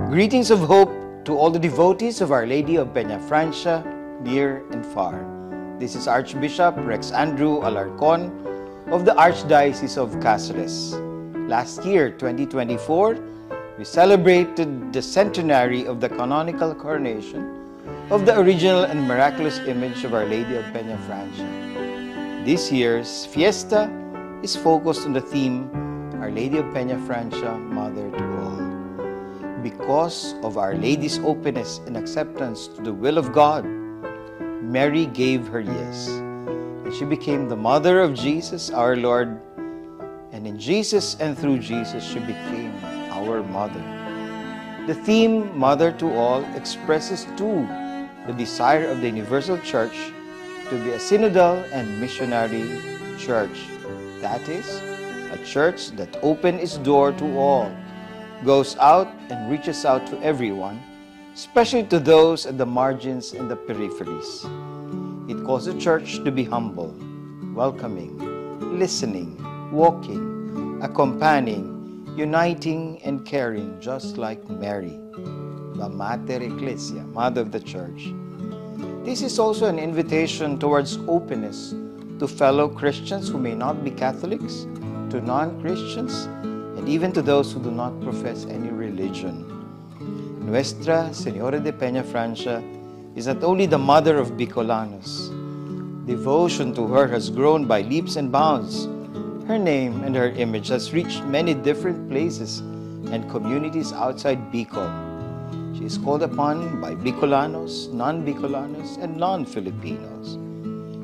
Greetings of hope to all the devotees of Our Lady of Peñafrancia, near and far. This is Archbishop Rex Andrew Alarcon of the Archdiocese of Cáceres. Last year, 2024, we celebrated the centenary of the canonical coronation of the original and miraculous image of Our Lady of Peñafrancia. This year's fiesta is focused on the theme, Our Lady of Peñafrancia, Mother to All. Because of Our Lady's openness and acceptance to the will of God, Mary gave her yes, and she became the mother of Jesus, our Lord, and in Jesus and through Jesus, she became our mother. The theme, Mother to All, expresses too the desire of the Universal Church to be a synodal and missionary church. That is, a church that opens its door to all, goes out and reaches out to everyone, especially to those at the margins and the peripheries. It calls the church to be humble, welcoming, listening, walking, accompanying, uniting, and caring, just like Mary, the Mater Ecclesia, Mother of the Church. This is also an invitation towards openness to fellow Christians who may not be Catholics, to non-Christians, and even to those who do not profess any religion. Nuestra Señora de Peñafrancia is not only the mother of Bicolanos. Devotion to her has grown by leaps and bounds. Her name and her image has reached many different places and communities outside Bicol. She is called upon by Bicolanos, non-Bicolanos, and non-Filipinos.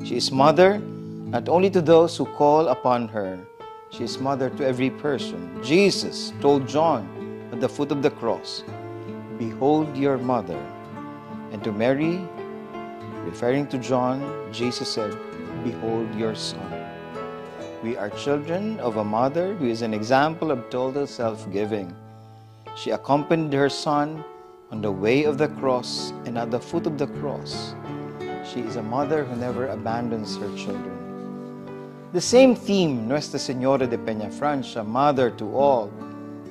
She is mother not only to those who call upon her, she is mother to every person. Jesus told John at the foot of the cross, "Behold your mother." And to Mary, referring to John, Jesus said, "Behold your son." We are children of a mother who is an example of total self-giving. She accompanied her son on the way of the cross and at the foot of the cross. She is a mother who never abandons her children. The same theme, Nuestra Señora de Peñafrancia, Mother to All,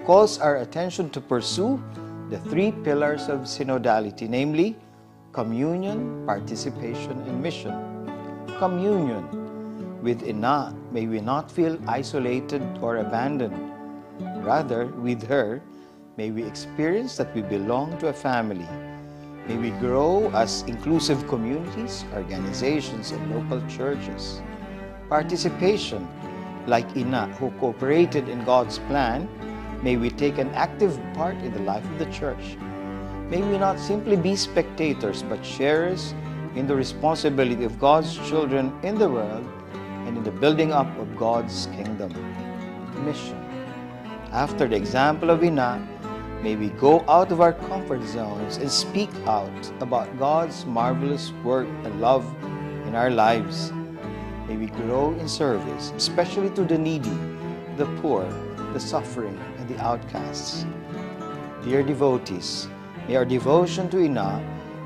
calls our attention to pursue the three pillars of synodality, namely communion, participation, and mission. Communion. With Ina, may we not feel isolated or abandoned. Rather, with her, may we experience that we belong to a family. May we grow as inclusive communities, organizations, and local churches. Participation, like Ina, who cooperated in God's plan, may we take an active part in the life of the church. May we not simply be spectators, but sharers in the responsibility of God's children in the world and in the building up of God's kingdom. Mission. After the example of Ina, may we go out of our comfort zones and speak out about God's marvelous work and love in our lives. May we grow in service, especially to the needy, the poor, the suffering, and the outcasts. Dear devotees, may our devotion to Ina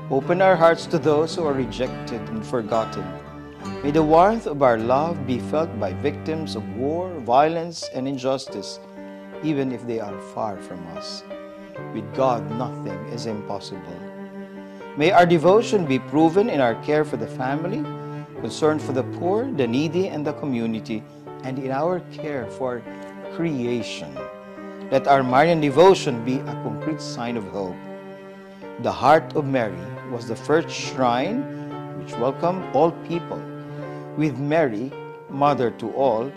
open our hearts to those who are rejected and forgotten. May the warmth of our love be felt by victims of war, violence, and injustice, even if they are far from us. With God, nothing is impossible. May our devotion be proven in our care for the family, concern for the poor, the needy, and the community, and in our care for creation. Let our Marian devotion be a concrete sign of hope. The heart of Mary was the first shrine which welcomed all people. With Mary, Mother to All,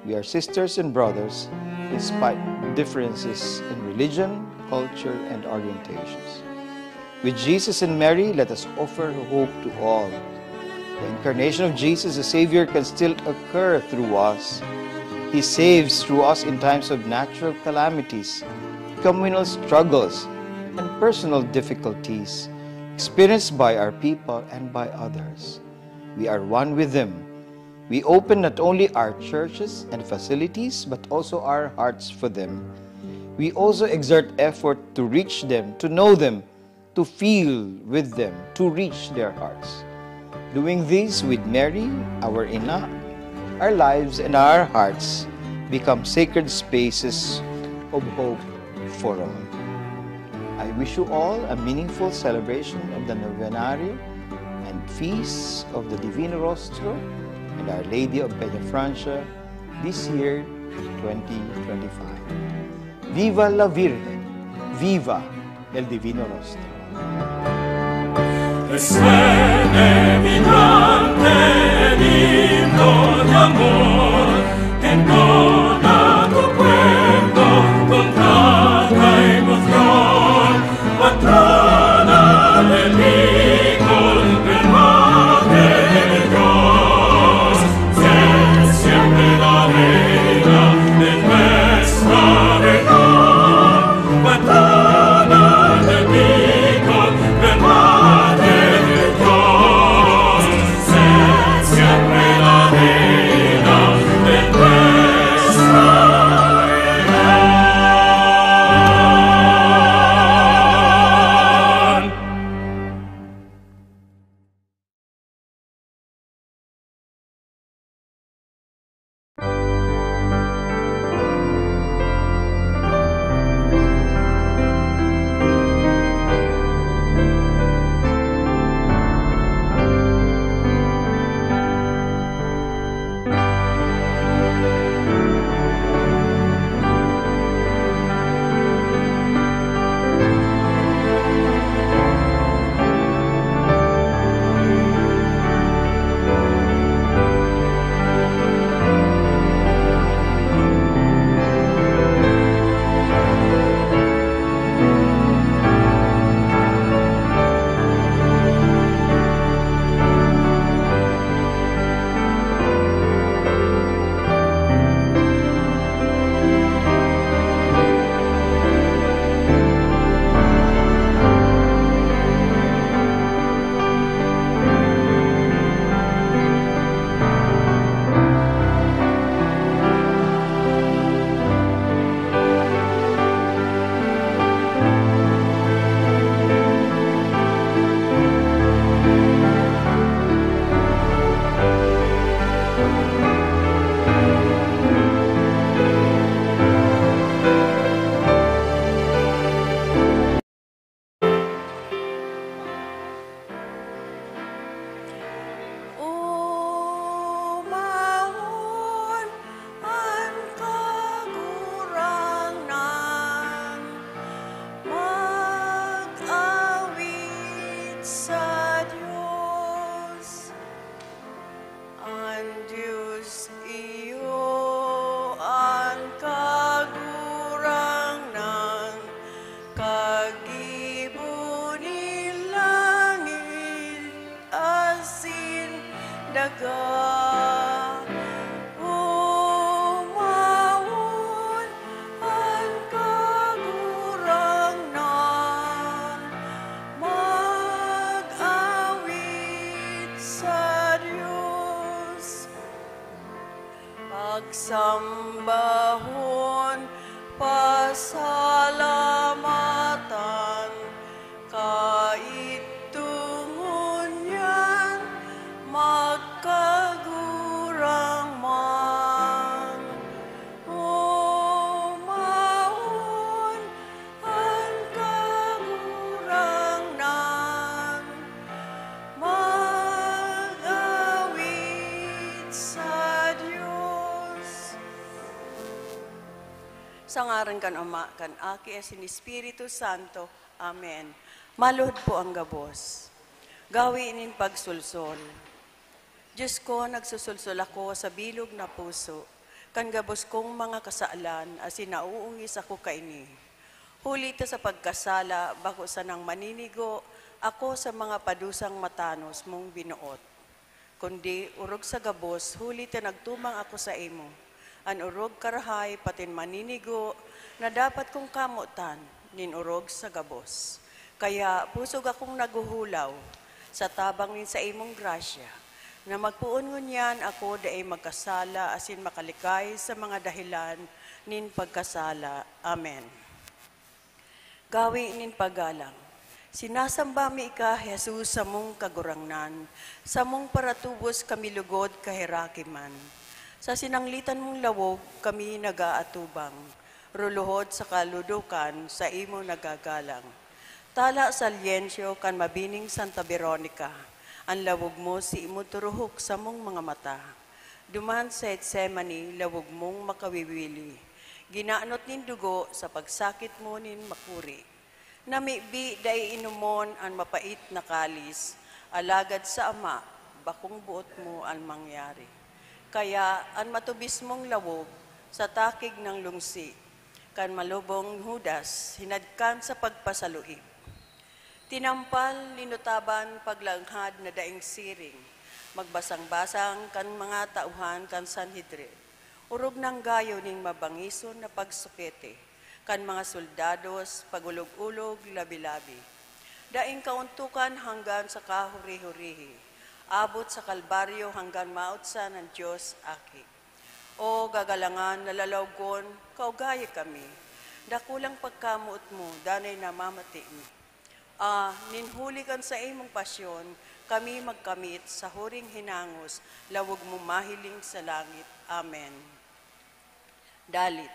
we are sisters and brothers despite differences in religion, culture, and orientations. With Jesus and Mary, let us offer hope to all. The incarnation of Jesus, the Savior, can still occur through us. He saves through us in times of natural calamities, communal struggles, and personal difficulties experienced by our people and by others. We are one with them. We open not only our churches and facilities, but also our hearts for them. We also exert effort to reach them, to know them, to feel with them, to reach their hearts. Doing this with Mary, our Ina, our lives and our hearts become sacred spaces of hope for all. I wish you all a meaningful celebration of the Novenario and Feast of the Divino Rostro and Our Lady of Peñafrancia this year, 2025. Viva la Virgen! Viva el Divino Rostro! Suene vibrante el himno de amor en toda tu pueblo con tanta emoción, patrona del Hijo, del Madre de Dios, sé siempre la reina de nuestra verdad, patrona del Hijo, del Madre de Dios, sé siempre la reina de nuestra verdad. Umahon ang kagurangan, mag-awit sa Diyos. Ang Diyos iyo ang kagurangan, kagibo ni langit asin daga. Umawon ang kagurangan, mag-awit sa Diyos. Pagsambahon, pasalamatan, kaitungon yan, magkagurang man. Umahon ang kagurangan, mag-awit sa Diyos. Sa ngaran kan Ama, kan Aki, asin Espiritu Santo. Amen. Maluhod po ang gabos. Gawiin in pagsulsol. Diyos ko, nagsusulsol ako sa bilog na puso. Kan gabos kong mga kasaalan, asin nauungis ako kaini. Huli ta sa pagkasala, bako sa nang maninigo, ako sa mga padusang matanos mong binuot. Kundi urog sa gabos, huli ta nagtumang ako sa imo. An urog karahay, patin maninigo, na dapat kong kamutan, nin urog sa gabos. Kaya pusog akong naguhulaw, sa tabang nin sa imong grasya, na magpuon ngunyan ako daay magkasala, asin makalikay sa mga dahilan nin pagkasala. Amen. Gawi nin paggalang. Sinasamba mi ika, Jesus, sa mong kagurangnan, sa mong paratubos kami lugod kahirakiman. Sa sinanglitan mong lawog kami nagaatubang, ruluhod sa kaludukan sa imo nagagalang. Tala sa liensyo kan mabining Santa Veronica, ang lawog mo si imuturuhok sa mong mga mata. Duman sa Etsemani, lawog mong makawiwili. Ginaanot nin dugo sa pagsakit mo nin makuri. Namibi day inumon ang mapait na kalis, alagad sa ama, bakong buot mo ang mangyari. Kaya ang matubis mong lawog sa takig ng lungsi, kan malubong Judas, hinadkan sa pagpasaluib. Tinampal, linutaban, paglanghad na daing siring, magbasang-basang kan mga tauhan kan Sanhedrin. Urog ng gayo ning mabangison na pagsukete, kan mga soldados, pagulog-ulog, labi-labi. Daing kauntukan hanggang sa kahuri-hurihi, abot sa kalbaryo hanggang mautsa ng Diyos aki. O gagalangan, nalalawgon, kaugaya kami, dakulang pagkamuot mo, danay namamati mo. Ninhuli kan sa imong pasyon, kami magkamit sa huring hinangos, lawog mo mahiling sa langit. Amen. Dalit.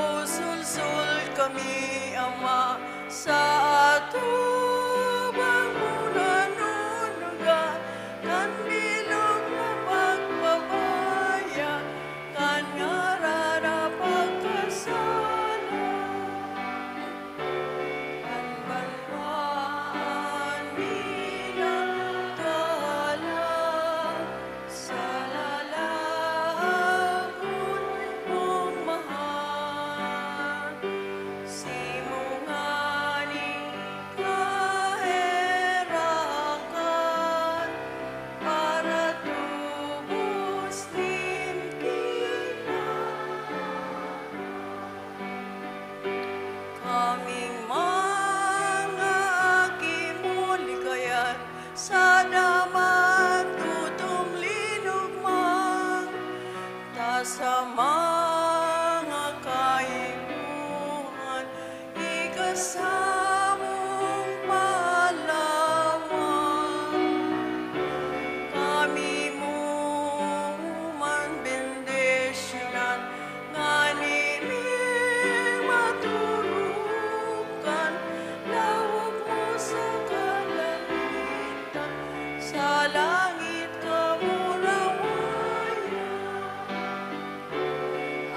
Nagsusulsul kami, Ama, sa atubang muna nunuga, kan bilog na pagpapaya, kan ngarara pagkasala. Ang banwaan minagdala sa lalakon mong mahal. Simunganing kaherakan para tubos din kaming mga akimuligayan sa daman tutong linugmang ta sa mga kaibuhan ikasamong palaman. Kami mo man bendisyonan, nganiming maturukan, lawag mo sa kalangitan, sa langit kamurawayan.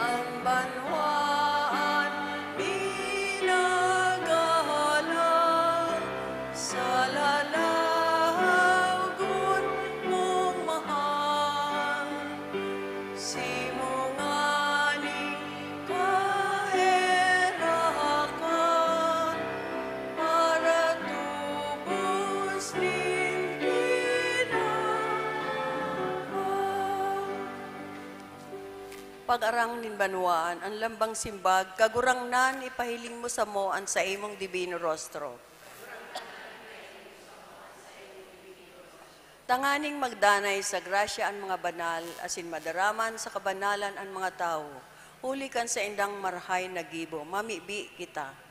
Ang banwaan minagalang sa lalaki. Pag-arang nin banwaan, ang lambang simbag, kagurang nan ipahiling mo sa moan sa imong divino rostro. Tanganing magdanay sa grasya ang mga banal, asin madaraman sa kabanalan ang mga tao. Huli kan sa indang marhay na gibo, mamibi kita.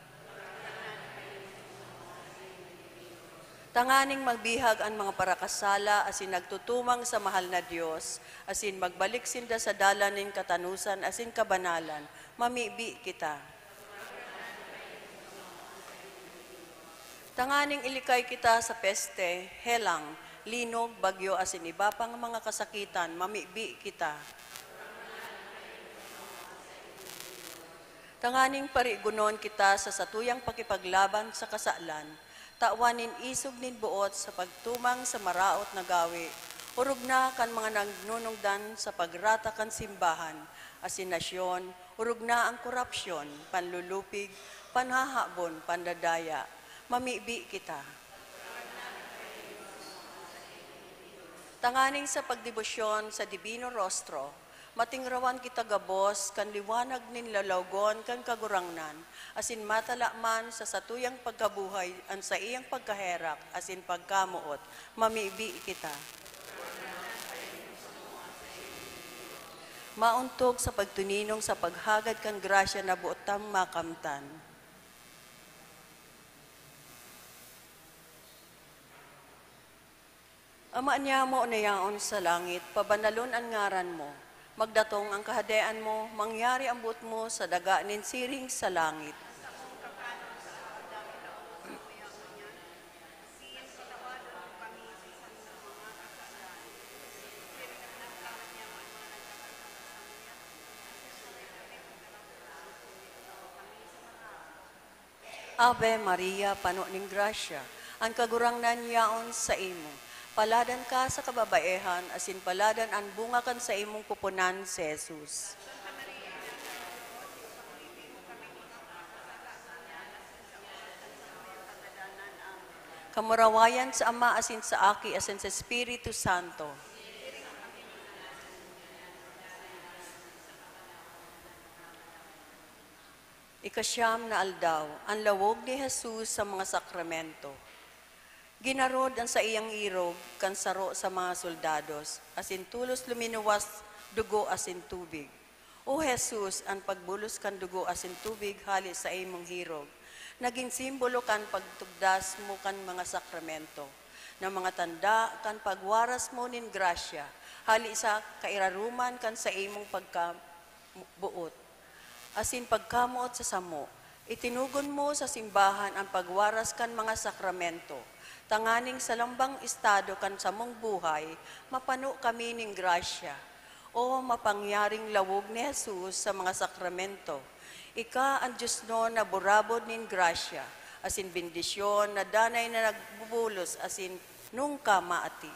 Tanganing magbihag ang mga parakasala, asin nagtutumang sa mahal na Diyos, asin magbalik sinda sa dalanin katanusan, asin kabanalan, mamibi kita. Tanganing ilikay kita sa peste, helang, linog, bagyo, asin iba pang mga kasakitan, mamibi kita. Tanganing parigunon kita sa satuyang pakipaglaban sa kasalan, tawanin isog nin buot sa pagtumang sa maraot na gawi, urog na kan mga nagnunungdan sa pagrata kan simbahan, asinasyon, urog na ang korupsyon, panlulupig, panhahabon, pandadaya, mamibi kita. Tanganing sa pagdebosyon sa Divino Rostro, matingrawan kita gabos, kan liwanag nin lalawgon, kan kagurangnan, asin matalakman sa satuyang pagkabuhay, an sa iyang pagkaherak, asin pagkamuot, mamibi kita. Mauntog sa pagtuninong sa paghagad kan grasya na buotang makamtan. Ama niya mo na yaon sa langit, pabanalon ang ngaran mo. Magdatong ang kahadean mo, mangyari ang buot mo sa daga nin siring sa langit. Ave Maria, pano ning grasya, ang kagurangnan yaon sa imo. Paladan ka sa kababaehan, asin paladan ang bunga kan sa imong pupunan si Jesus. Kamurawayan sa Ama, asin sa Aki, asin sa Espiritu Santo. Ikasyam na aldaw, ang lawog ni Jesus sa mga sakramento. Ginarod ang sa iyang irog, kan saro sa mga soldados, asin tulos luminuwas, dugo asin tubig. O Jesus, ang pagbulos kan dugo asin tubig, hali sa imong hirog. Naging simbolo kan pagtugdas mo kan mga sakramento, na mga tanda kan pagwaras mo nin grasya, hali sa kairaruman kan sa imong pagkabuot. Asin pagkamuot sa samo, itinugon mo sa simbahan ang pagwaras kan mga sakramento. Tanganing sa lambang estado kan samong buhay, mapano kami ning grasya. O mapangyaring lawog ni Jesus sa mga sakramento. Ika ang Diyos no na burabod nin grasya, asin bendisyon na danay na nagbubulos, asin nungka maati.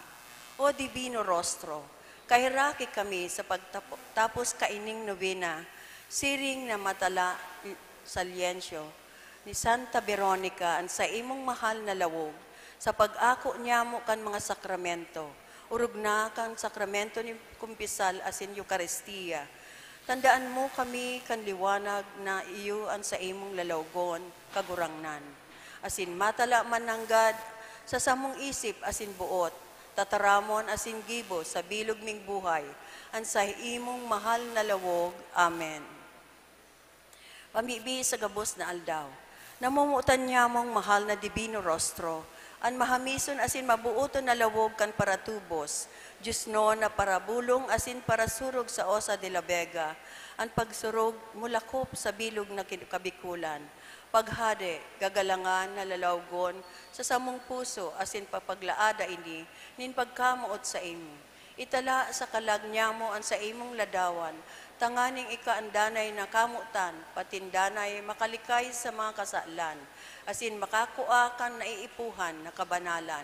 O Divino Rostro, kahiraki kami sa pagtapos kaining novena, siring na matala sa liensyo ni Santa Veronica ang sa imong mahal na lawog, sa pag-ako niya mo kan mga sakramento, urog na kan sakramento ni kumpisal asin Eucharistia. Tandaan mo kami kan liwanag na iyo ang sa imong lalawgon, kagurangnan. Asin matala mananggad sa samong isip asin buot, tataramon asin gibo sa bilog ming buhay, ang sa imong mahal na lawog. Amen. Pamibi sa gabos na aldaw, namumutan niya mong mahal na Divino Rostro, an mahamison asin mabuoton na lawog kan para tubos, Diyos no na para bulong asin para surog sa Osa de la Vega, ang pagsurog mulakop sa bilog na kabikulan, paghade, gagalangan na lalawgon sa samong puso asin papaglaada ini, nin pagkamuot sa imo. Itala sa kalag niya mo ang sa imong ladawan, tanganing ikaandanay na kamutan, patindanay makalikay sa mga kasalan, asin makakuakan na iipuhan na kabanalan.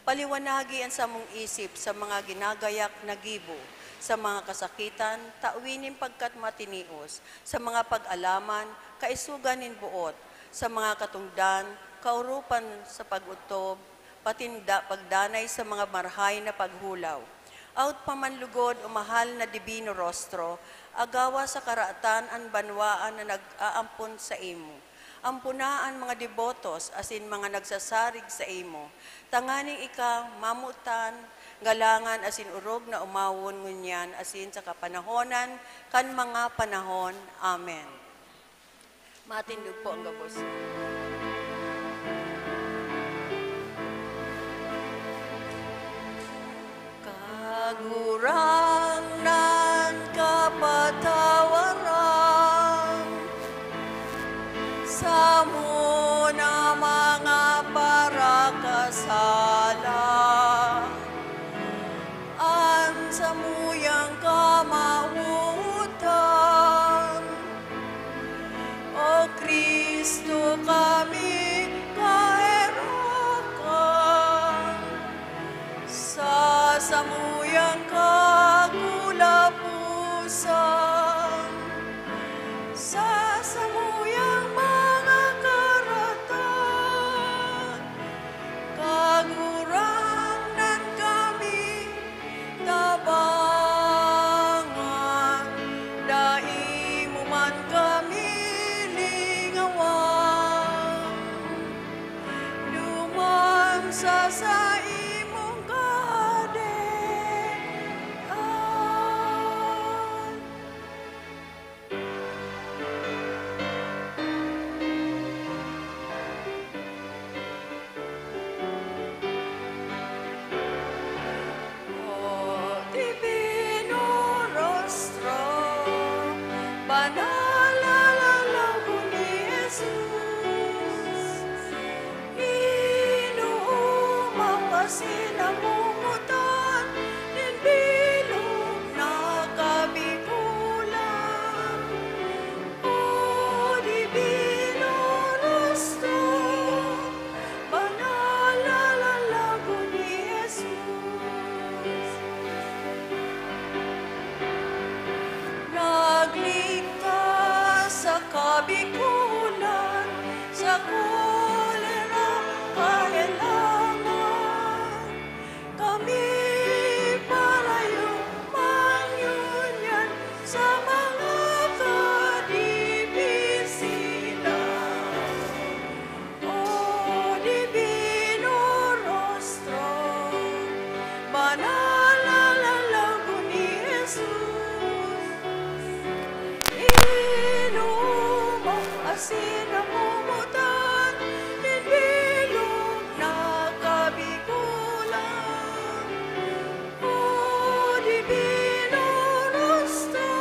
Paliwanagi ang samong isip sa mga ginagayak na gibo, sa mga kasakitan, tawinin pagkat matinios, sa mga pag-alaman, kaisugan nin buot, sa mga katungdan, kaurupan sa pag-utob, pagdanay sa mga marhay na paghulaw. Out pamanlugod o mahal na Divino Rostro, agawa sa karaatan an banwaan na nag-aampon sa imo. Ampunaan mga devotos asin mga nagsasarig sa imo. Tanganing ika mamutan, galangan asin urog na umawon ngunyan asin sa kapanahonan, kan mga panahon. Amen. Matindog po ang gabos. Kagurang nan kapatawaran sa muna mga parakasala an sa muyang kamautan o Kristo kami kaerakan sa samuyang kagulapusan sa samuyang mga karatan kagurangnan kami tabangan dai mo man kami lingawan duman sa imong kadean. O Divino Rostro, banalalago ni Jesus, inuumawasin ang mumutan, ninbilog na kabikulan. O Divino Rostro, banalalago ni Jesus, nagligtas sa kabikulan, sa kolera kailangan. Kami parayo manyunyan sa mga kadibisilan. O Divino Rostro, banalalago ni Jesus, inuumaw asin ang mumutan, ninbilog na kabikulan. O Divino Rostro,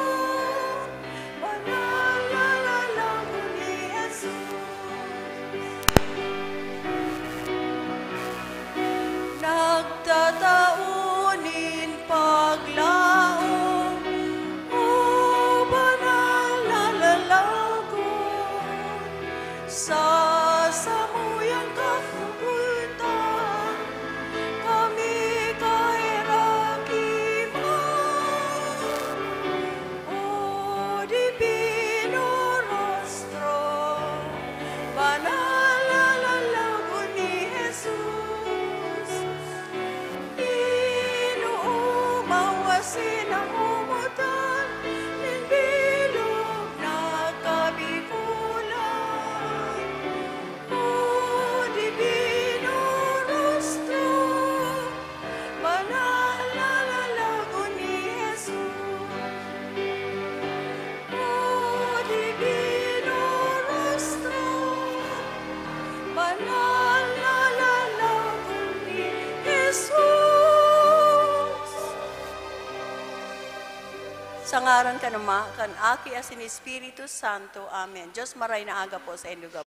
banalalago ni Jesus, nagtataunin paglaong o banal na lalagon sa samuyang kapultan kami kairakiman. O Divino Rostro, banalalago ni Jesus, inuumawasin ang umutan, ninbilog na kabikulan. O Divino Rostro, banalalago ni Jesus, O Divino Rostro, banalalago ni Jesus. Sa ngaran ka naman, kan Aki asin Espiritu Santo. Amen. Diyos maray na aga po sa inyo.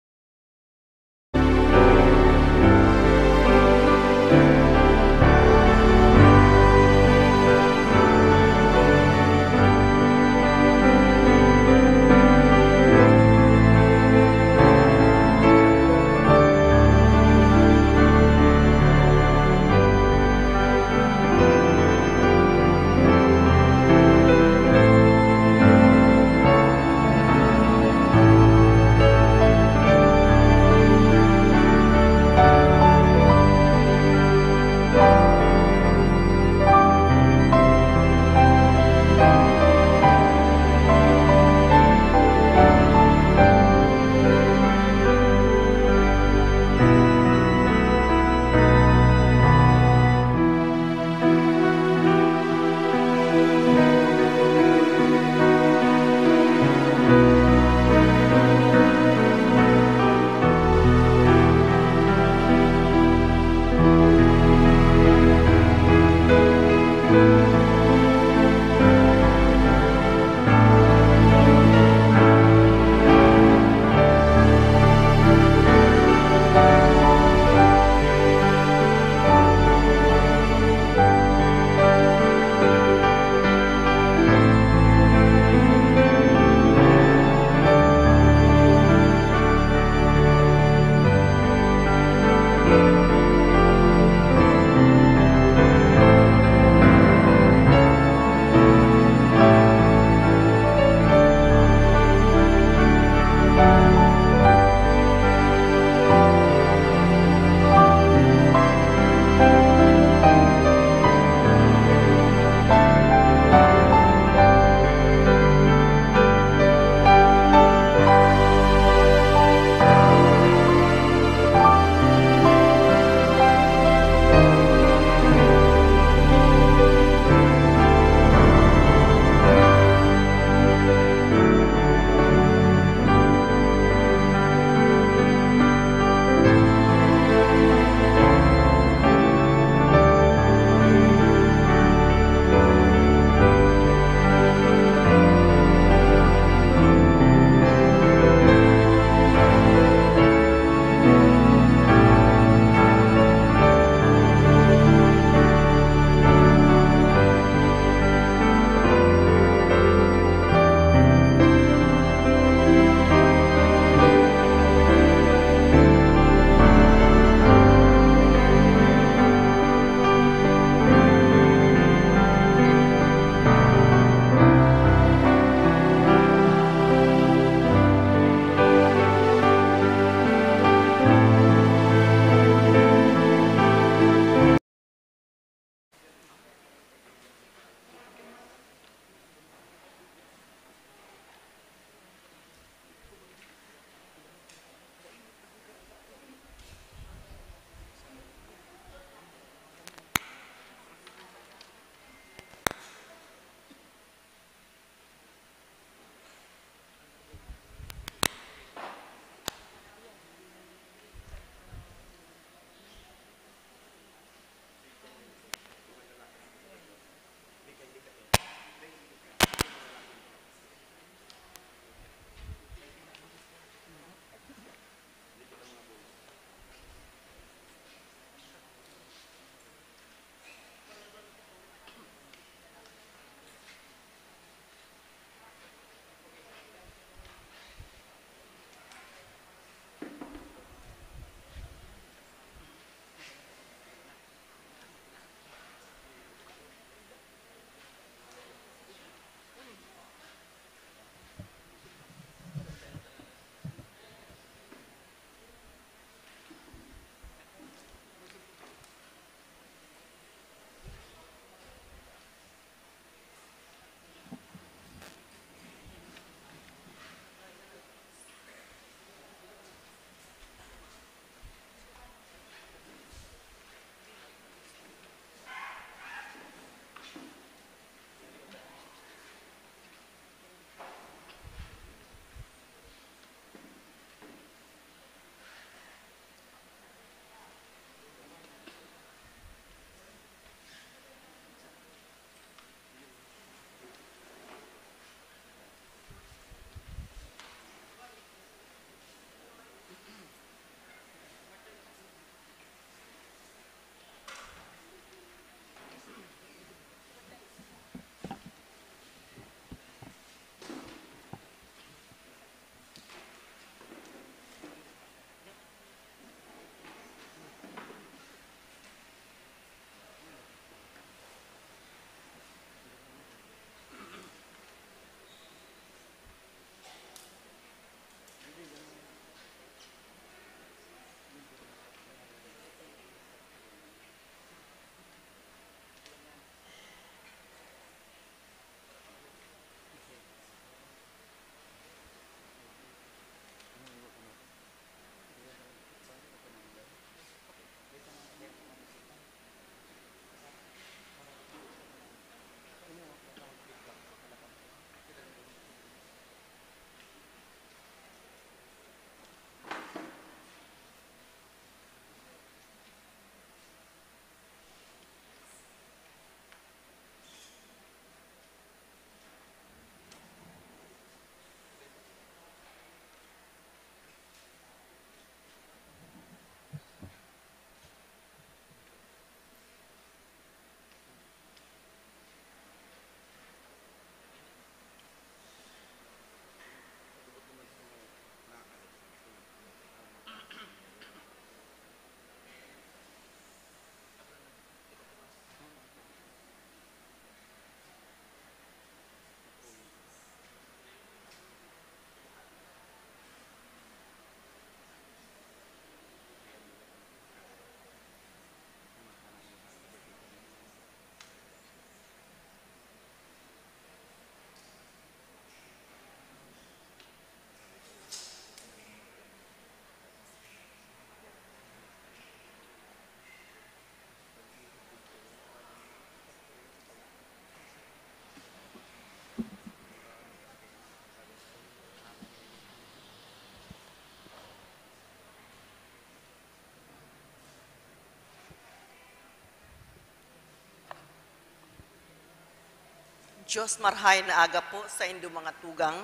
Diyos marhay na aga po sa indo mga tugang.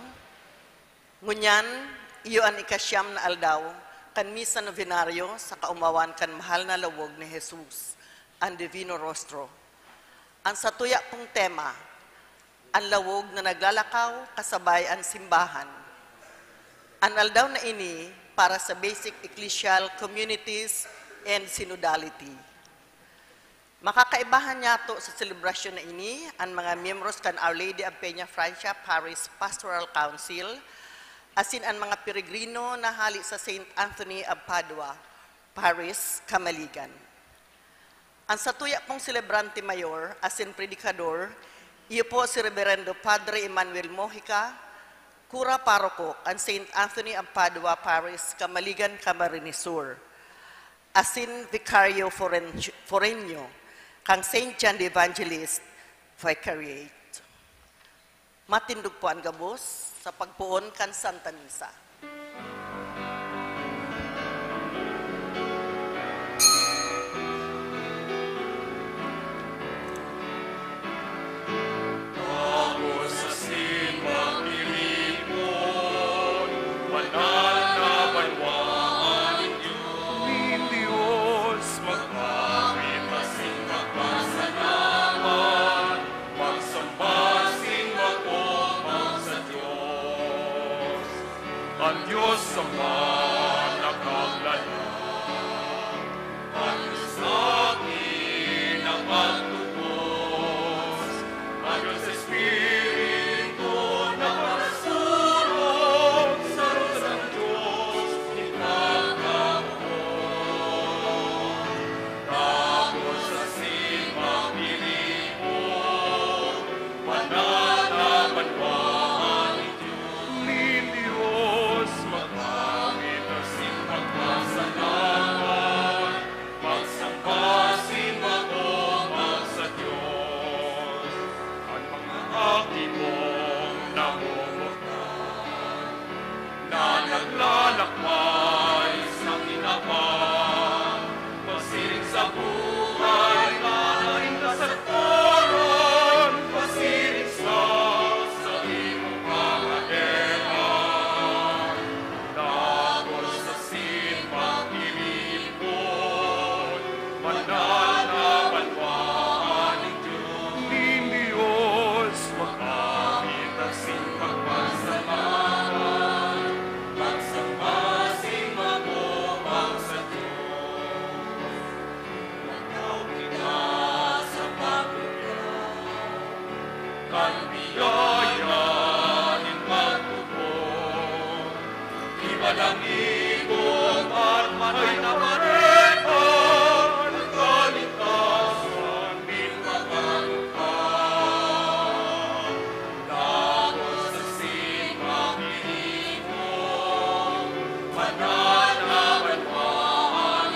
Ngunyan, iyo an ikasyam na aldaw, kan misa novenaryo sa kaumawan kan mahal na lawog ni Jesus, ang Divino Rostro. Ang satuya pong tema, ang lawog na naglalakaw kasabay ang simbahan. Ang aldaw na ini para sa basic ecclesial communities and synodality. Makakaibahan niya to sa selebrasyon na ini ang mga miyembros kan Our Lady of Peña Francia Parish Pastoral Council, asin ang mga peregrino na hali sa St. Anthony of Padua, Paris, Camaligan. Ang satuya pong celebrante mayor, asin predikador, iyo po si Reverendo Padre Emmanuel Mojica, Kura Paroko, ang St. Anthony of Padua, Paris, Camaligan, Camarines Sur, asin Vicario Forenio, kang St. John the Evangelist, Vicariate. Matindog po ang gabos sa pagpuon kan Santa Misa. Ako sa simbang pilipon, mananabanwaan ninyo. Ni Diyos magkawit kasing magpasalamat, magsambasing magpumang sa Diyos. Ang Diyos Ama nakaglala, ang Diyos akin ang magtubos, ang Diyos Espiritu na parasurog sa Diyos ng Diyos, ipagkakuhon. Tapos sa simbang pilipon, mananabanwaan ni Diyos, magkawit kasing magpasalamat, magsambasing magpumang sa Diyos. At mga aking mong namumuktan, na naglalakbay sa kinapan, masiring sa buhay na naindasalpuran, masiring sa iyong pangadehan. Tapos sa simbang pilipon, mananabanwaan ni Diyos, magkawit kasing magpasalamat, magsambasing magpumang sa Diyos. Nakaw kita sa pagkakaw, kan biyayanin magtubos, ibalangigong at manay na pareha, ng kaligtasan bilmagalukhan. Tapos sa simbang pilipon, mananabanwaan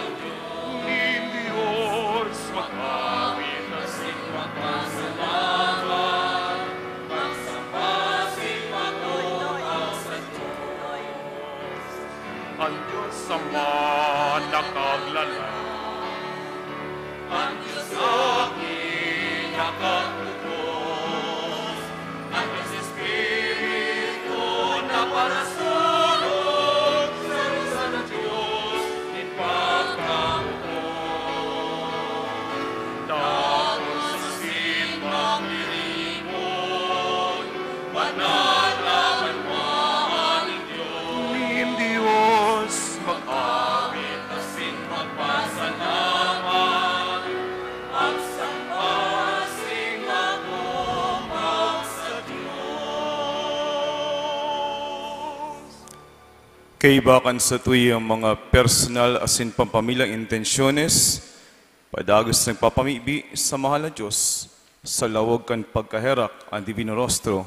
ni Diyos, magkawit kasing magpasalamat, magsambasing magpumang sa Diyos. Ang Diyos Ama nakaglala, ang Diyos aking nakatubos, ang Diyos Espiritu na parasurog sa Risa ng Diyos, ipagkakuhon. Tapos sa simbang pilipon, mananabanwaan ni Diyos, magkawit kasing magpasalamat, magsambasing magpumang sa Diyos. Kaibakan sa tuwi ang mga personal asin pampamilang intensyones, padagos ng papamibi sa mahal na Diyos, sa lawag kan pagkaherak ang Divino Rostro.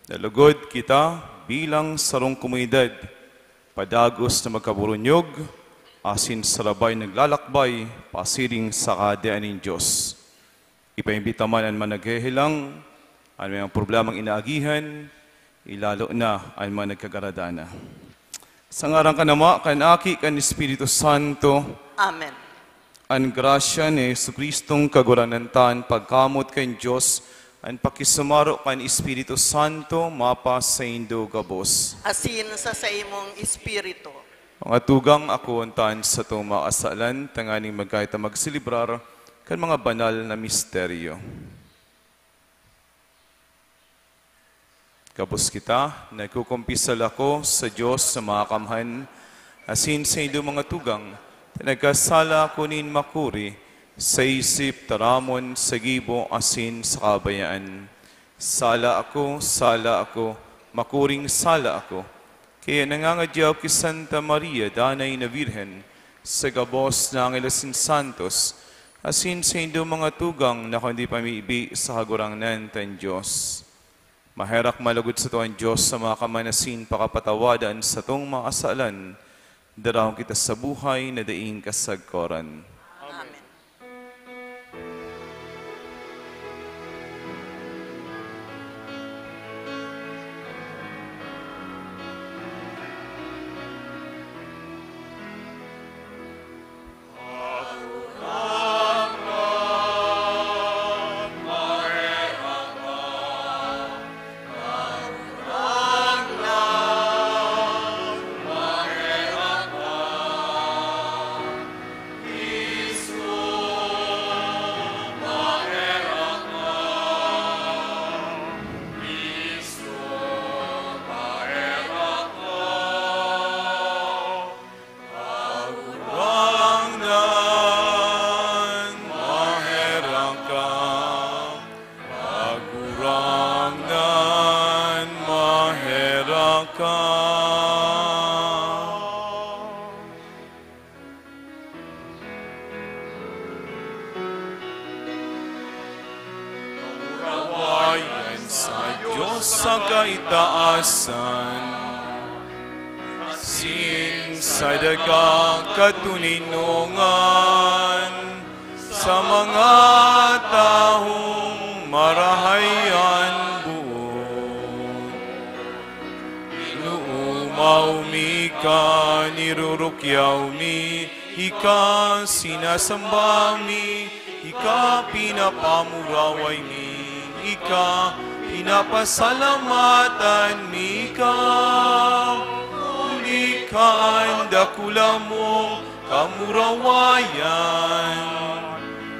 Nalugod kita bilang sarong komunidad, padagos na magkaburunyog, asin sarabay naglalakbay, pasiring sa kadaan ng Diyos. Ipaimbita man ang managhehelang, ang mga problemang inaagihan, ilalo na ang mga nagkagaradana. Sa ngarang kanama, kanaki, kan Espiritu Santo, Amen. ang grasya ni Jesucristong kaguranantan, pagkamot kay Diyos, Ang pakisumaro kan Espiritu Santo, mapa sa indo gabos. Asin sa imong espiritu. Mga tugang ako antaan sa tumaasalan, tanganing magkahit magsilibrar, kan mga banal na misteryo. Gabos kita, nagkukumpisal ako sa Diyos sa mga kamhan, asin sa indo mga tugang, nagkasala ko nin makuri, sa isip, taramon, sa gibo, asin sa kabayaan. Sala ako, makuring sala ako. Kaya nangangadyaw ki Santa Maria, danay na Virhen, sa gabos na Angeles Santos, asin sa indo mga tugang na kundi pamiibi sa kagurangnan tan Diyos. Maherak malagod sa tuwan Diyos sa mga kamanasin pakapatawadan sa tong mga asalan, darahong kita sa buhay na daing kasagkoran. Amen. Agurangnan, maherangka. Agurangnan, maherangka. Kaurawayan sa Diyos sa kaitaasan, sin sa dagang katuninungan, sa mga taong marahayan buo. Inuumaw mi ka, nirurukyaw mi, ika sinasamba mi, ika pinapamuraway mi, ika pinapasalamatan mi ka. Ulikan dakula mo kamurawayan,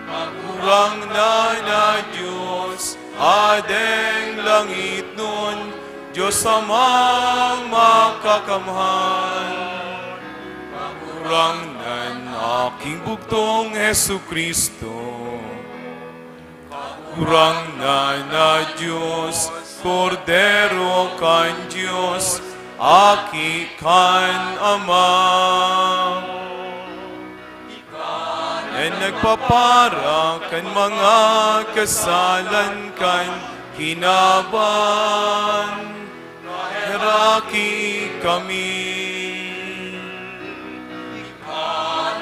magurang na Diyos, adeng langit nun, Diyos amang makakamhan. Magurang nan aking bugtong Hesu Kristo, magurang na Diyos, Kordero kan Diyos, aki kan Ama. Na nagpapara kan mga kasalan kan kinaban, heraki kami.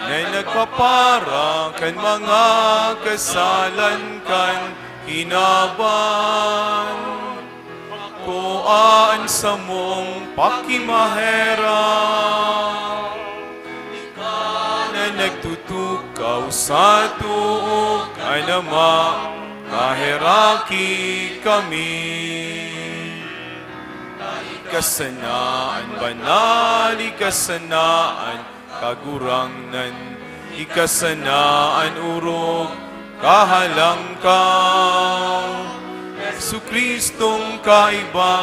Na nagpapara kan mga kasalan kan kinaban, kuan sa mong pakimahera, na nagtutukaw sa tuog ay nama, kaheraki kami. Ikasanaan banal, ikasanaan kagurangnan, ikasanaan urog, kahalangkaw. Jesu Kristong kaiba,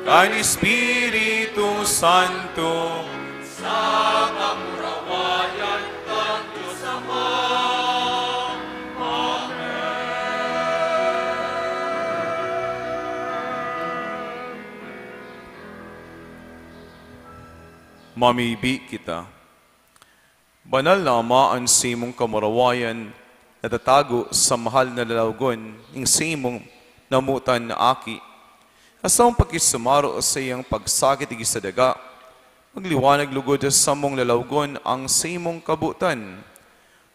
kan Espiritu Santo, sa kamurawayan ng Diyos Ama. Mamibi kita. Banal na Ama ang simong kamurawayan, natatago sa mahal na lalawgon, ng simong namutan na aki. Asang pagkisumaro sa iyang pagsakit igi sa daga, magliwanag lugod sa mong lalawgon ang simong kabutan.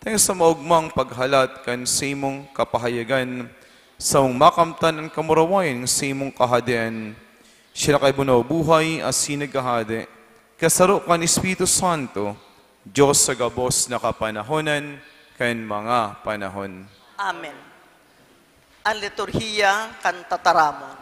Tayo sa maugmang paghalat kan simong kapahayagan, sa mong makamtan ang kamurawayan ng simong kahadian. Siya kay bunaw buhay as sinagahade, kasaro kan Espiritu Santo, Diyos sa gabos na kapanahonan, kan mga panahon. Amen. Ang liturhiya kan tataramon.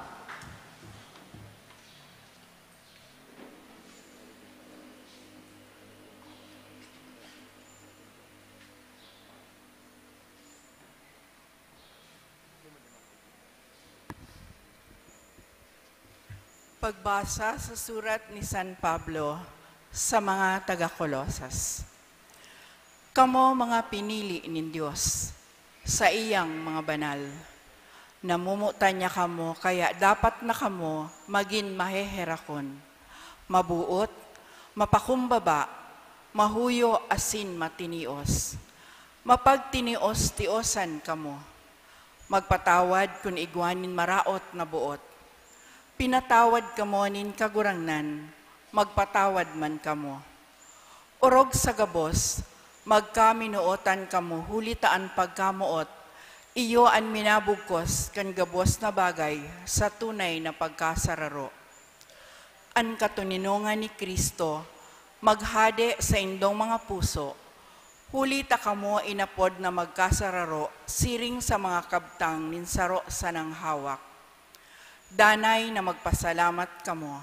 Pagbasa sa surat ni San Pablo sa mga taga-Kolosas. Kamo mga pinili nin Diyos sa iyang mga banal. Namumuta niya kamo, kaya dapat na kamo maging maheherakon, mabuot, mapakumbaba, mahuyo asin matinios. Mapagtinios-tiosan kamo, magpatawad kung igwanin maraot na buot. Pinatawad kamo nin kagurangnan, magpatawad man kamo. Orog sa gabos, magkaminuotan kamo, hulitaan pagkamuot, iyo an minabugkos kan gabos na bagay sa tunay na pagkasararo. An katuninungan ni Kristo, maghade sa indong mga puso, hulita kamo inapod na magkasararo, siring sa mga kabtang ninsaro sa nang hawak. Danay na magpasalamat kamo.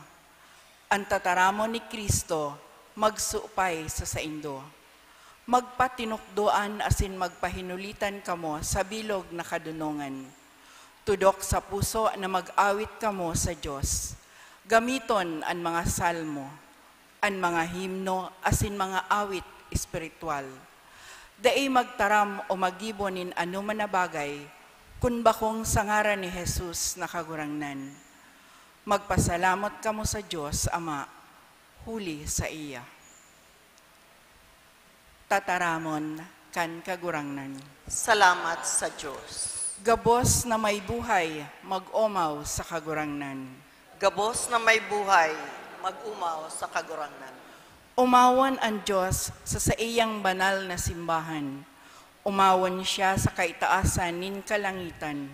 Ang tataramon ni Kristo, magsuupay sa saindo. Magpatinukdoan asin magpahinulitan kamo sa bilog na kadunungan. Tudok sa puso na mag-awit kamo sa Diyos. Gamiton ang mga salmo, ang mga himno, asin mga awit espiritual. Daay magtaram o magibonin anuman na bagay, kun bakong sa ngaran ni Jesus nakagurangnan. Magpasalamat kamo sa Diyos, Ama, huli sa iya. Tataramon kan kagurangnan. Salamat sa Diyos. Gabos na may buhay, mag-umaw sa kagurangnan. Gabos na may buhay, mag-umaw sa kagurangnan. Umawan ang Diyos sa iyang banal na simbahan. Umawan siya sa kaitaasan nin kalangitan.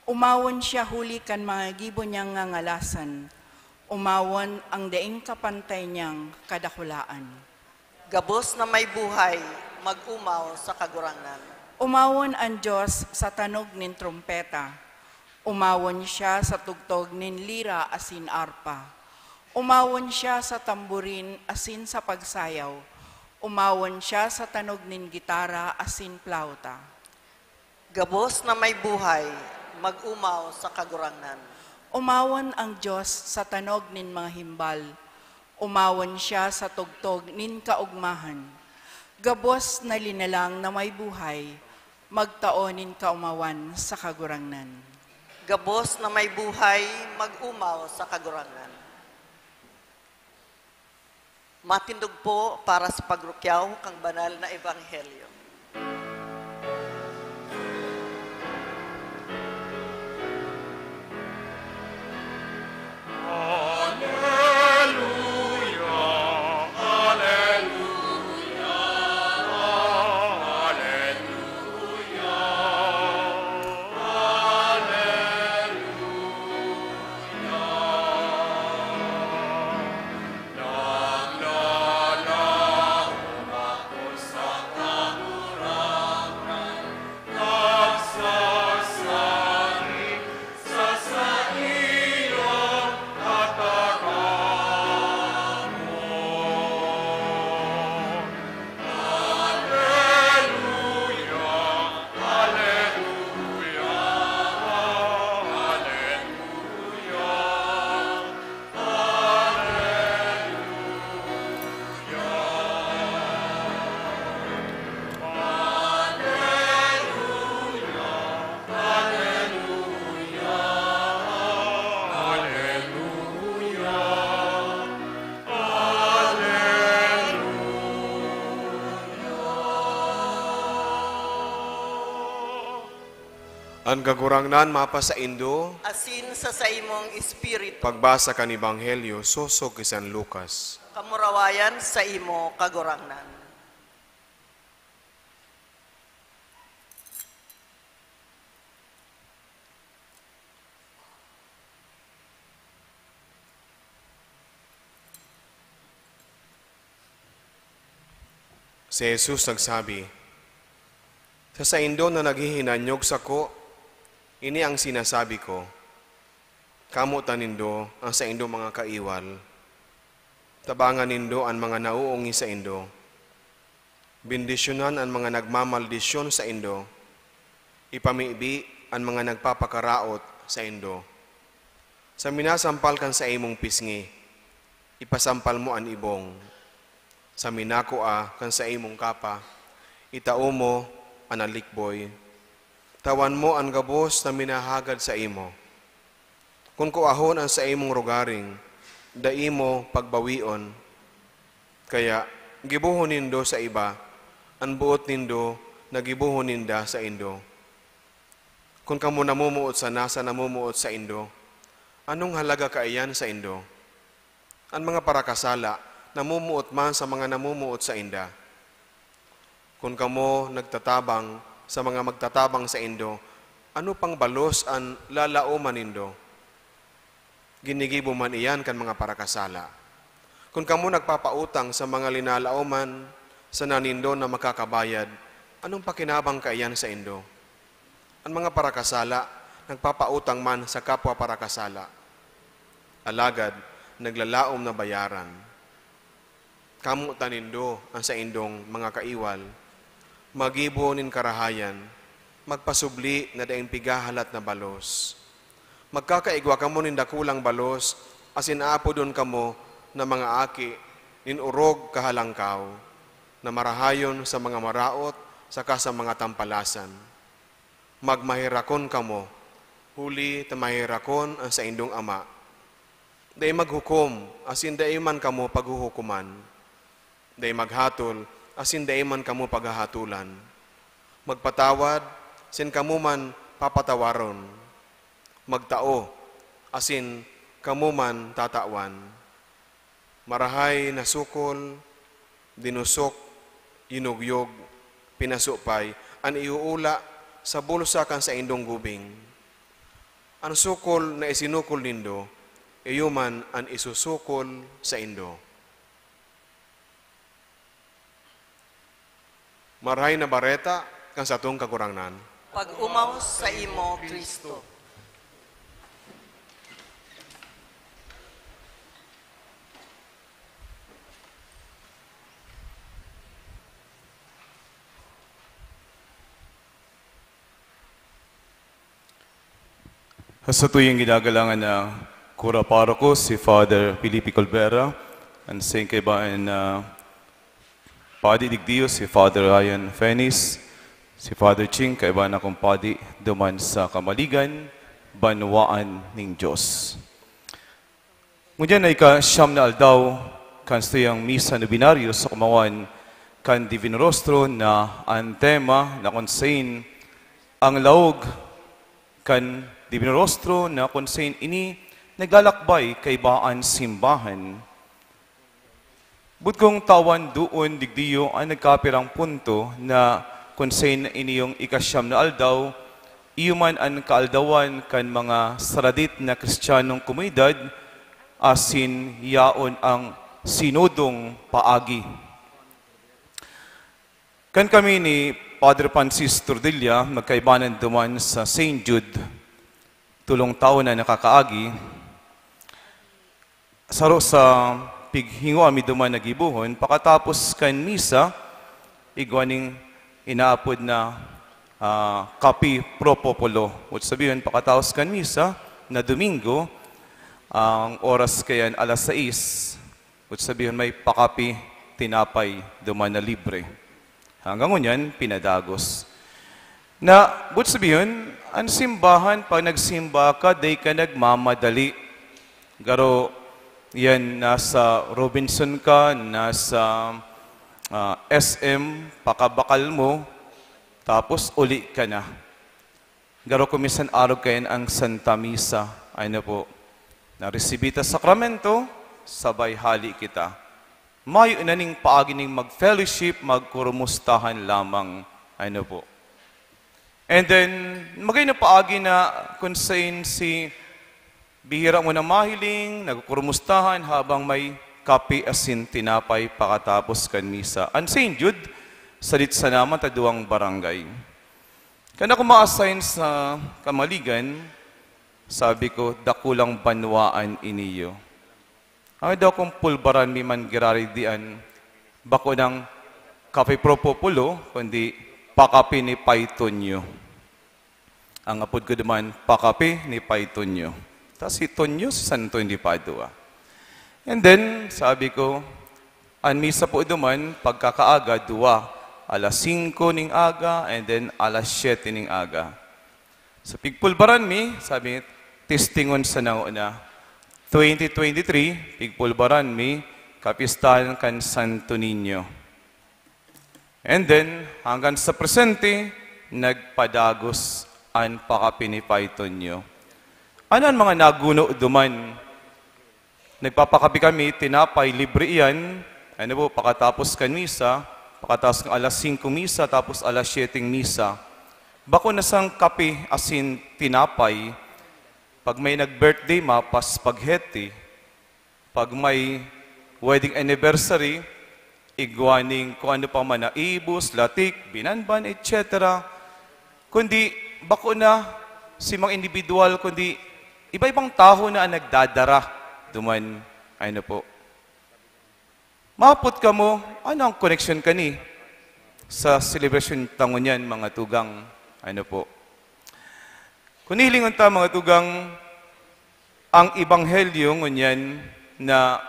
Umawan siya huli kan mga gibo niyang ngangalasan. Umawan ang daing kapantay niyang kadakulaan. Gabos na may buhay, mag-umaw sa kagurangnan. Umawan ang Diyos sa tanog nin trompeta. Umawan siya sa tugtog nin lira asin arpa. Umawan siya sa tamburin asin sa pagsayaw. Umawan siya sa tanog nin gitara asin plauta. Gabos na may buhay, mag-umaw sa kagurangnan. Umawan ang Diyos sa tanog nin mga himbal. Umawan siya sa tugtog nin kaugmahan. Gabos na linalang na may buhay, magtaonin kaumawan sa kagurangnan. Gabos na may buhay, mag-umaw sa kagurangnan. Matindog po para sa pagrukyaw kang banal na ebanghelyo. Ang kagurangnan mapa sa Indo, Asin sa imong espiritu, pagbasa kan Ebanghelyo, sosog kay San Lucas. kamurawayan sa imo kagurangnan. Si Jesus nagsabi, sa Indo na naghihinanyog sa ko, Ini ang sinasabi ko, kamutan nindo ang sa indo mga kaiwal, tabangan nindo ang mga nauungi sa indo, bendisyonan ang mga nagmamaldisyon sa indo, ipamibi ang mga nagpapakaraot sa indo. Sa minasampal kan sa imong pisngi, ipasampal mo ang ibong. Sa minakoa kan sa imong kapa, itao mo ang alikboy. Tawan mo ang gabos na minahagad sa imo. Kung kuahon ang sa imong rugaring, dai mo pagbawion. Kaya gibuhon nindo sa iba, ang buot nindo na gibuhon ninda sa indo. Kung kamo namumuot sa nasa namumuot sa indo, anong halaga kaiyan sa indo? Ang mga parakasala, namumuot man sa mga namumuot sa inda. Kung kamo nagtatabang sa mga magtatabang sa indo, ano pang balos ang lalauman nindo? Ginigibo man iyan kan mga parakasala. Kung kamo nagpapautang sa mga linalauman sa nanindo na makakabayad, anong pakinabang kaiyan sa indo? Ang mga parakasala, nagpapautang man sa kapwa parakasala. Alagad, naglalaom na bayaran. Kamu tanindo ang sa indong mga kaiwal, magibo nin karahayan, magpasubli na daing pigahalat na balos. Magkakaigwa kamo nin dakulang balos, asin apo doon kamo na mga aki, nin urog kahalangkaw, na marahayon sa mga maraot, saka sa mga tampalasan. Magmahirakon kamo, huli tamahirakon ang sa indong ama. Day maghukom, asin day man kamo paghuhukuman. Day maghatol, asin day man kamo paghahatulan. Magpatawad, sin kamo man papatawaron. Magtao, asin kamo man tatawan. Marahay na sukol, dinusok, inugyog, pinasupay, an iuula sa bulsa kan sa indong gubing. Ang sukol na isinukol nindo, iyuman ang isusukol sa indo. Marahay na bareta kan sa atong kagurangnan. Pag umaw sa imo, Kristo. Sa tuyong ginagalangan na Kura Paroko, si Father Felipe Colbera, and sa kaibahan na Padi Digdio, si Father Ryan Fenis, si Father Ching, kaibahan akong Padi, duman sa Kamaligan, Banwaan ng Diyos. Ngunyan ay ka-siyam na aldaw, kan stuyang misa nobinaryo sa kumawan, kan Divino Rostro na ang tema na konsain ang laog kan Divino Rostro na konsain ini naglalakbay kay baan simbahan. But kung tawan doon digdiyo ay nagkapirang punto na konsain ini yung ikasyam na aldaw, iyuman ang kaaldawan kan mga saradit na Kristiyanong komunidad asin yaon ang sinodong paagi. Kan kami ni Padre Francis Tordilla, magkaibanan duman sa St. Jude, tulong taon na nakakaagi, saro sa pighingo ami duman nagibuhon, pakatapos kan misa, igwaning inaapod na kapi pro popolo. At sabihin, pakatapos kan misa na Domingo, ang oras kayan alas 6, at sabihin may pakapi tinapay duman na libre. Hanggang ngunyan, pinadagos. Na, but sabihin, ang simbahan, pag nagsimba ka, day ka nagmamadali. Garo, yan, nasa Robinson ka, nasa SM, pakabakal mo, tapos uli ka na. Garo, kumisan araw kayan ang Santa Misa. Ano po, naresibita sakramento, sabay hali kita. Mayo na ning paagi ning mag-fellowship, magkurumustahan lamang. Ano po. And then, magay na paagi na konsain si bihira mo na mahiling, nagkurumustahan habang may kape asin tinapay pakatapos kan misa. Ang St. Jude, salit sa naman taduang barangay. Kana ko ma-assign sa Kamaligan, sabi ko, dakulang banwaan iniyo. Ang daw kong pulbaran mi man girari dian, bako ng kape propopulo, kundi pakapi ni Paitonyo. Ang apod ko naman, pakapi ni Paitonyo. Tapos si Tonyo, si Santo hindi Padua. And then, sabi ko, ang misa po duman, pagkakaaga, 2, alas 5 ning aga, and then alas 7 ning aga. Sa pigpulbaran mi, sabi, testingon sa nauna. 2023, pigpulbaran mi, kapistahan kan Santo Niño. And then, hanggang sa presente, nagpadagos ang pakapinipaiton nyo. Ano ang mga naguno duman? Nagpapakapi kami, tinapay, libre iyan. Ano po, pakatapos kan misa, pakatapos ng alas 5 misa, tapos alas 7 misa. Bako nasang kape, asin tinapay. Pag may nag-birthday, mapas spaghetti. Pag may wedding anniversary, igwaning kung ano pa man na ibus, latik, binanban, etc. Kundi, bako na si mga individual, kundi iba-ibang tao na ang nagdadara duman, ano po. Mapot ka mo, ano ang connection ka ni sa celebration tangon yan, mga tugang, ano po. Kung hilingon ta, mga tugang, ang ebanghelyo ngunyan na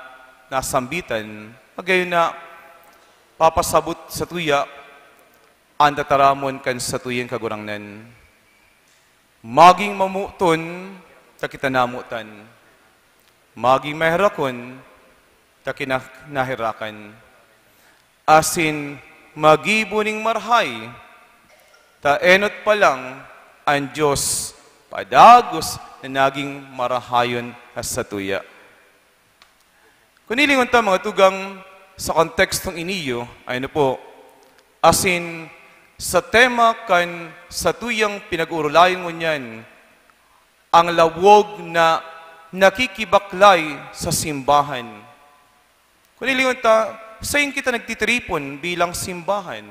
nasambitan, magayon na papasabot sa tuya, ang tataramon kan sa tuyen kagurangnan. Maging mamuton, takita namutan. Maging mahirakon, takina nahirakan. Asin, magibuning marhay, taenot pa lang ang Diyos padagos na naging marahayon sa tuya. Kunilingon ta mga tugang sa kontekstong iniyo, ay ano po, asin sa tema kan sa tuyang pinag-urulayan mo niyan, ang lawog na nakikibaklay sa simbahan. Kunilingon ta, sayin kita nagtitripon bilang simbahan.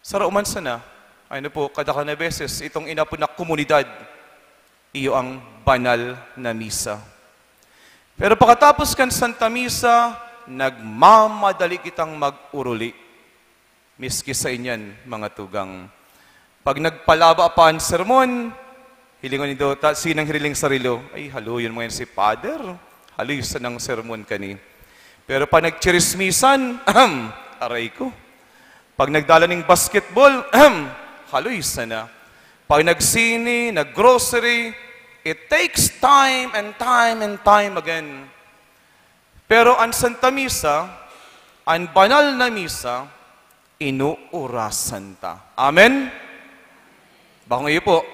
Sa rauman sana, ay ano po, kada na beses, itong inapo na komunidad, iyo ang banal na misa. Pero pagkatapos kan Santa Misa, nagmamadali kitang mag-uruli. Miski sa inyan, mga tugang. Pag nagpalaba pa ang sermon, hilingon nito, sinang hiriling sarilo, ay haluyon mo yan si Father, haluyon sa ng sermon kani. Pero pag nagchirismisan, aray ko. Pag nagdala ng basketball, haluyon na. Pag nagsini, naggrocery, it takes time and time again. Pero ang Santa Misa, ang banal na misa, inuurasan ta. Amen? Baka ngayon po.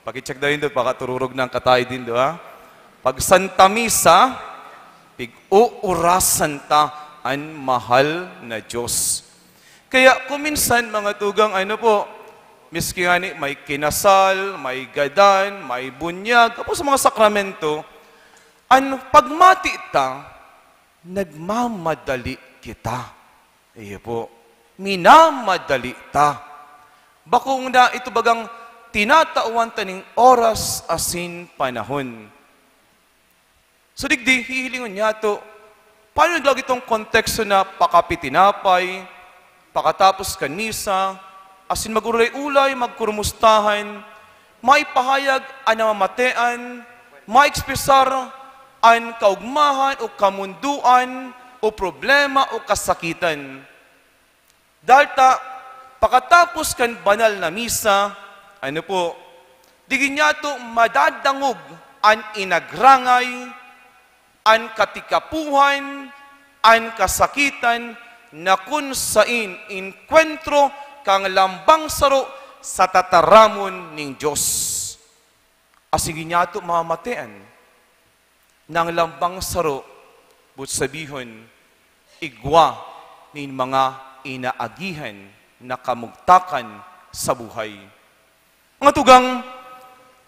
Pakicheck na rin doon, baka tururog ng katay din doon. Ha? Pag Santa Misa, pig-uurasan ta ang mahal na Diyos. Kaya kuminsan mga tugang ano po, miski nga ni, may kinasal, may gadan, may bunyag, kapos sa mga sakramento, ang pagmati ta, nagmamadali kita. Iyo po, minamadali ta. Bakong na ito bagang tinatauan taning oras asin panahon. So digdi, hihilingon niya to, paano naglag itong konteksto na pakapitinapay, pakatapos kanisa, asin magulay-ulay, magkurumustahan, maipahayag ang namamatean, maexpresar ang kaugmahan o kamunduan o problema o kasakitan. Dahil pakatapos kan banal na misa, ano po, digin niya to madadangog ang inagrangay, ang katikapuhan, ang kasakitan, na kung sain inkwentro kang lambang saro sa tataramon ning Diyos. Asigin niya ito mamamatean ng lambang saro, but sabihon, igwa ning mga inaagihan na kamugtakan sa buhay. Mga tugang,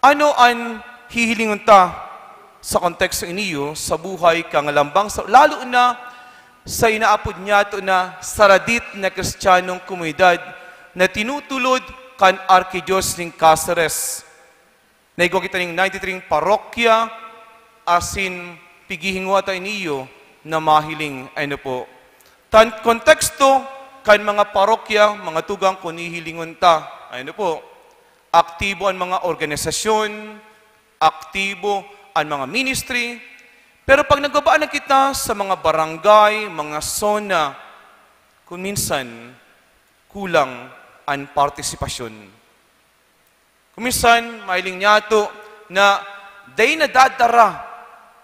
ano ang hihilingon ta sa konteksto iniyo sa buhay kang lambang saro, lalo na sa inaapod niya ito na saradit na kristyanong komunidad na tinutulod kan Arkidios ning Cáceres. Naigo kita ning 93 parokya, asin pigihingwata iniyo na mahiling, ano po. Konteksto, kan mga parokya, mga tugang kunihilingon ta, ano po. Aktibo ang mga organisasyon, aktibo ang mga ministry, pero pag nagbabaan na kita sa mga barangay, mga zona, kung minsan, kulang ang partisipasyon. Kung minsan, mailing niyato na day nadadara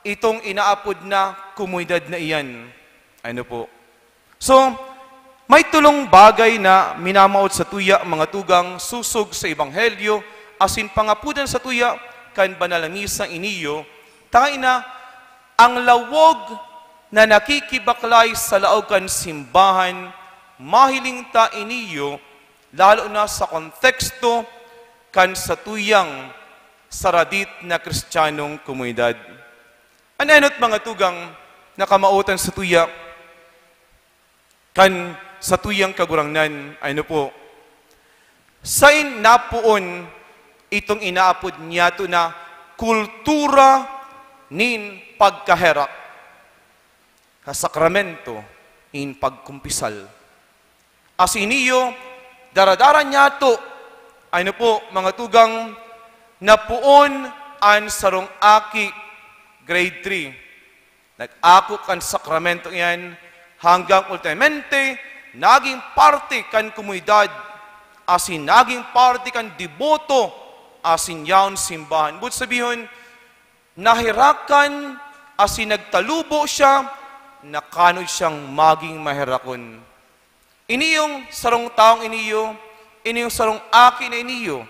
itong inaapod na komunidad na iyan. Ano po? So, may tulong bagay na minamaot sa tuya mga tugang susog sa Ebanghelyo, asin pangapudan sa tuya kan banal na misang iniyo, tayo na ang lawog na nakikibaklay sa laog kan simbahan, mahiling ta iniyo, lalo na sa konteksto kan sa tuyang saradit na kristyanong komunidad. Anenot mga tugang nakamautan sa tuya, kan sa tuyang kagurangnan, ano po, sain napuon itong inaapod niya to na kultura nin pagkaherak, kasakramento in pagkumpisal. As iniyo, daradara niya to, ano po, mga tugang, napuon an sarong aki, grade 3. Nag-ako kan sakramento yan, hanggang ultimamente, naging parte kan komunidad, asin naging parte kan deboto, asin yaon simbahan. But sabihin, nahirakan, asin nagtalubo siya, nakanod siyang maging mahirakon. Iniyong sarong taong iniyo, iniyong sarong aki na iniyo,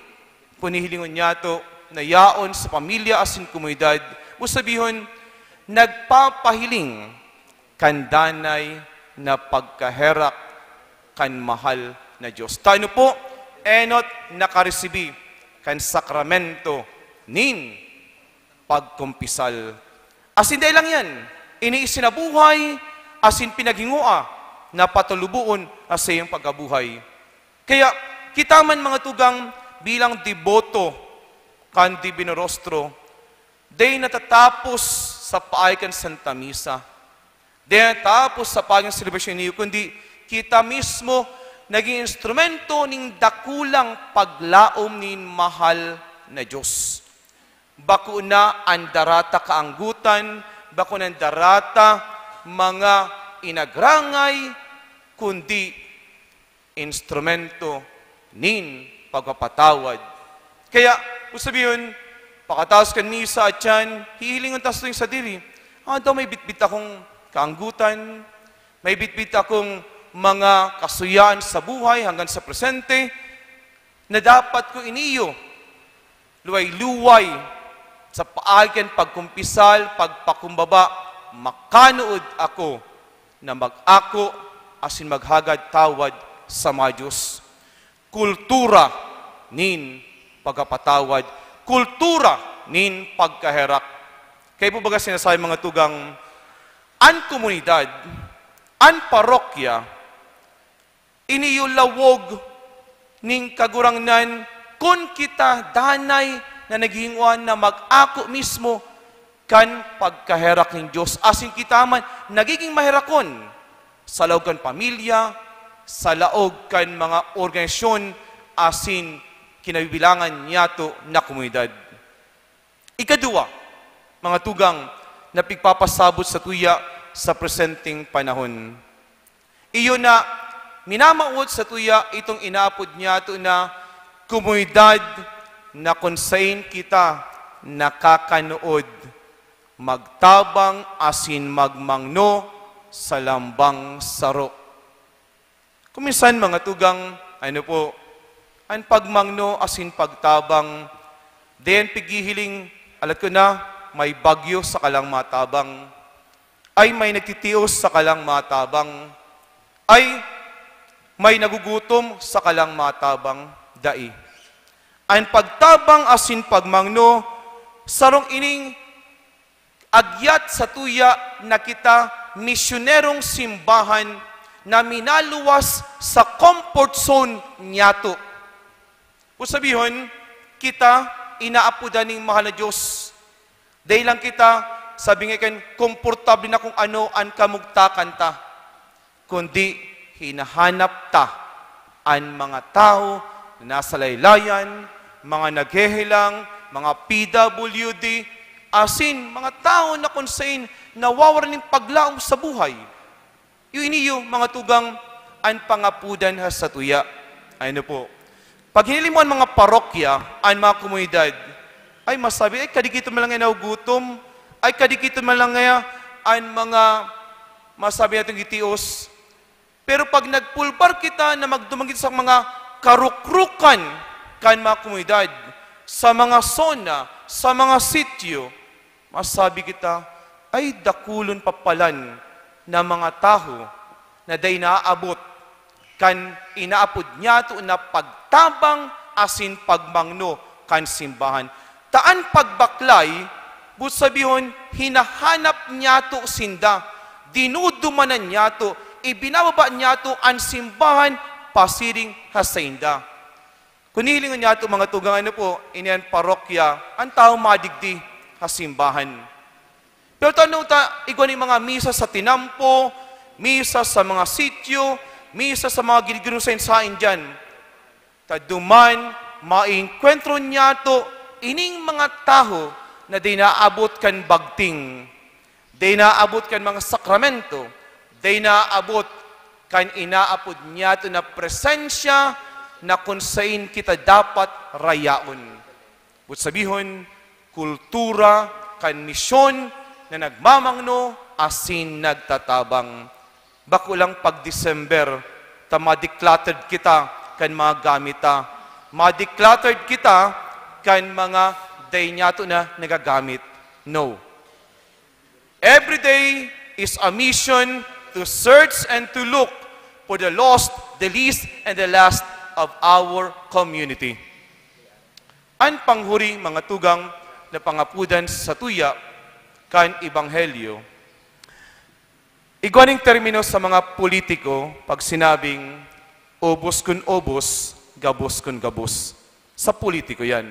punihilingon niya to, na yaon sa pamilya asin komunidad. But sabihin, nagpapahiling kandanay na pagkaherak kan mahal na Diyos. Tayo po, enot nakaresibi kan sakramento nin pagkumpisal. Asin dahil lang yan, iniisinabuhay, asin pinaghingua, na patulubuon sa iyong pagkabuhay. Kaya, kita man mga tugang bilang deboto kan Divino Rostro, day natatapos sa paaykan Santa Misa. Day natapos sa paaykan celebration niyo, kundi kita mismo naging instrumento ning dakulang paglaom nin mahal na Diyos. Bako na ang darata kaanggutan, bako na ang darata mga inagrangay, kundi instrumento nin pagpapatawad. Kaya, kung sabihin, pakataos kan misa at yan, hihilingan tas ito yung sa diri. Daw may bitbit akong kaanggutan, may bitbit akong mga kasuyaan sa buhay hanggang sa presente, na dapat ko iniyo, luway-luway, sa paagyan pagkumpisal, pagpakumbaba, makanood ako na mag-ako asin maghagad tawad sa mga Diyos. Kultura nin pagkapatawad, kultura nin pagkaherak. Kaya po baga sinasabi mga tugang, an komunidad, an parokya, iniyulawog ning kagurangnan kung kita danay na naghinguan na mag-ako mismo kan pagkaherak ng Diyos. Asin kita man, nagiging mahirakon sa laog kan pamilya, sa laog kan mga organisasyon, asin kinabibilangan niya to na komunidad. Ikadua, mga tugang na pigpapasabot sa tuya sa presenting panahon. Iyo na minamauot sa tuya itong inaapod niya to na komunidad na konsain kita nakakanood, magtabang asin magmangno sa lambang saro. Kuminsan mga tugang, ano po, ang pagmangno asin pagtabang, den pigihiling, alat ko na, may bagyo sa kalang matabang, ay may nagtitios sa kalang matabang, ay may nagugutom sa kalang matabang, dai. Ang pagtabang asin pagmangno, sarong ining agyat sa tuya na kita misyonerong simbahan na minaluwas sa comfort zone niyato. O sabihon, kita inaapudan ng mahal na Diyos. Dahil lang kita, sabi nga kan, komportable na kung ano ang kamugtakan ta. Kundi, hinahanap ta ang mga tao na nasa laylayan, mga naghehelang, mga PWD, asin, mga tao na kung saan nawawalan ng paglaom sa buhay. Yung iniyo, mga tugang, ang pangapudan sa tuya. Ano po? Pag hinili mo ang mga parokya, ang mga komunidad, ay masabi, ay kadikito man lang nga naugutom, ay kadikito man lang nga ang mga masabi natin gitios. Pero pag nagpulbar kita na magdumagit sa mga karukrukan kan mga komunidad, sa mga zona, sa mga sityo, masabi kita, ay dakulon papalan na mga tao na day naaabot kan inaapod niya to na pagtabang asin pagmangno kan simbahan. Taan pagbaklay, but sabihon, hinahanap niya to sinda, dinudumanan niya to, ibinababa niya to ang simbahan pasiring hasainda. Kunilingan niya to mga tugang ano po, iniyan parokya, ang tao madigdi hasimbahan. Pero tanong ta, igwan yung mga misa sa tinampo, misa sa mga sityo, misa sa mga giniginusain sa dyan. Taduman, maingkwentro niya to, ining mga tao na di naabot kan bagting, di naabot kan mga sakramento, di naabot kan inaapod niya to na presensya na kung saan kita dapat rayaon. But sabihon, kultura, kan misyon, na nagmamangno, asin nagtatabang. Bako lang pag December, ma-decluttered kita kan mga gamita. Ma-decluttered kita kan mga day nyato na nagagamit. No. Every day is a mission to search and to look for the lost, the least, and the last of our community. Ang panghuri, mga tugang, na pangapudan sa tuya, kan Ebanghelyo, igwaning termino sa mga politiko pag sinabing obos kun obos, gabos kun gabos. Sa politiko yan.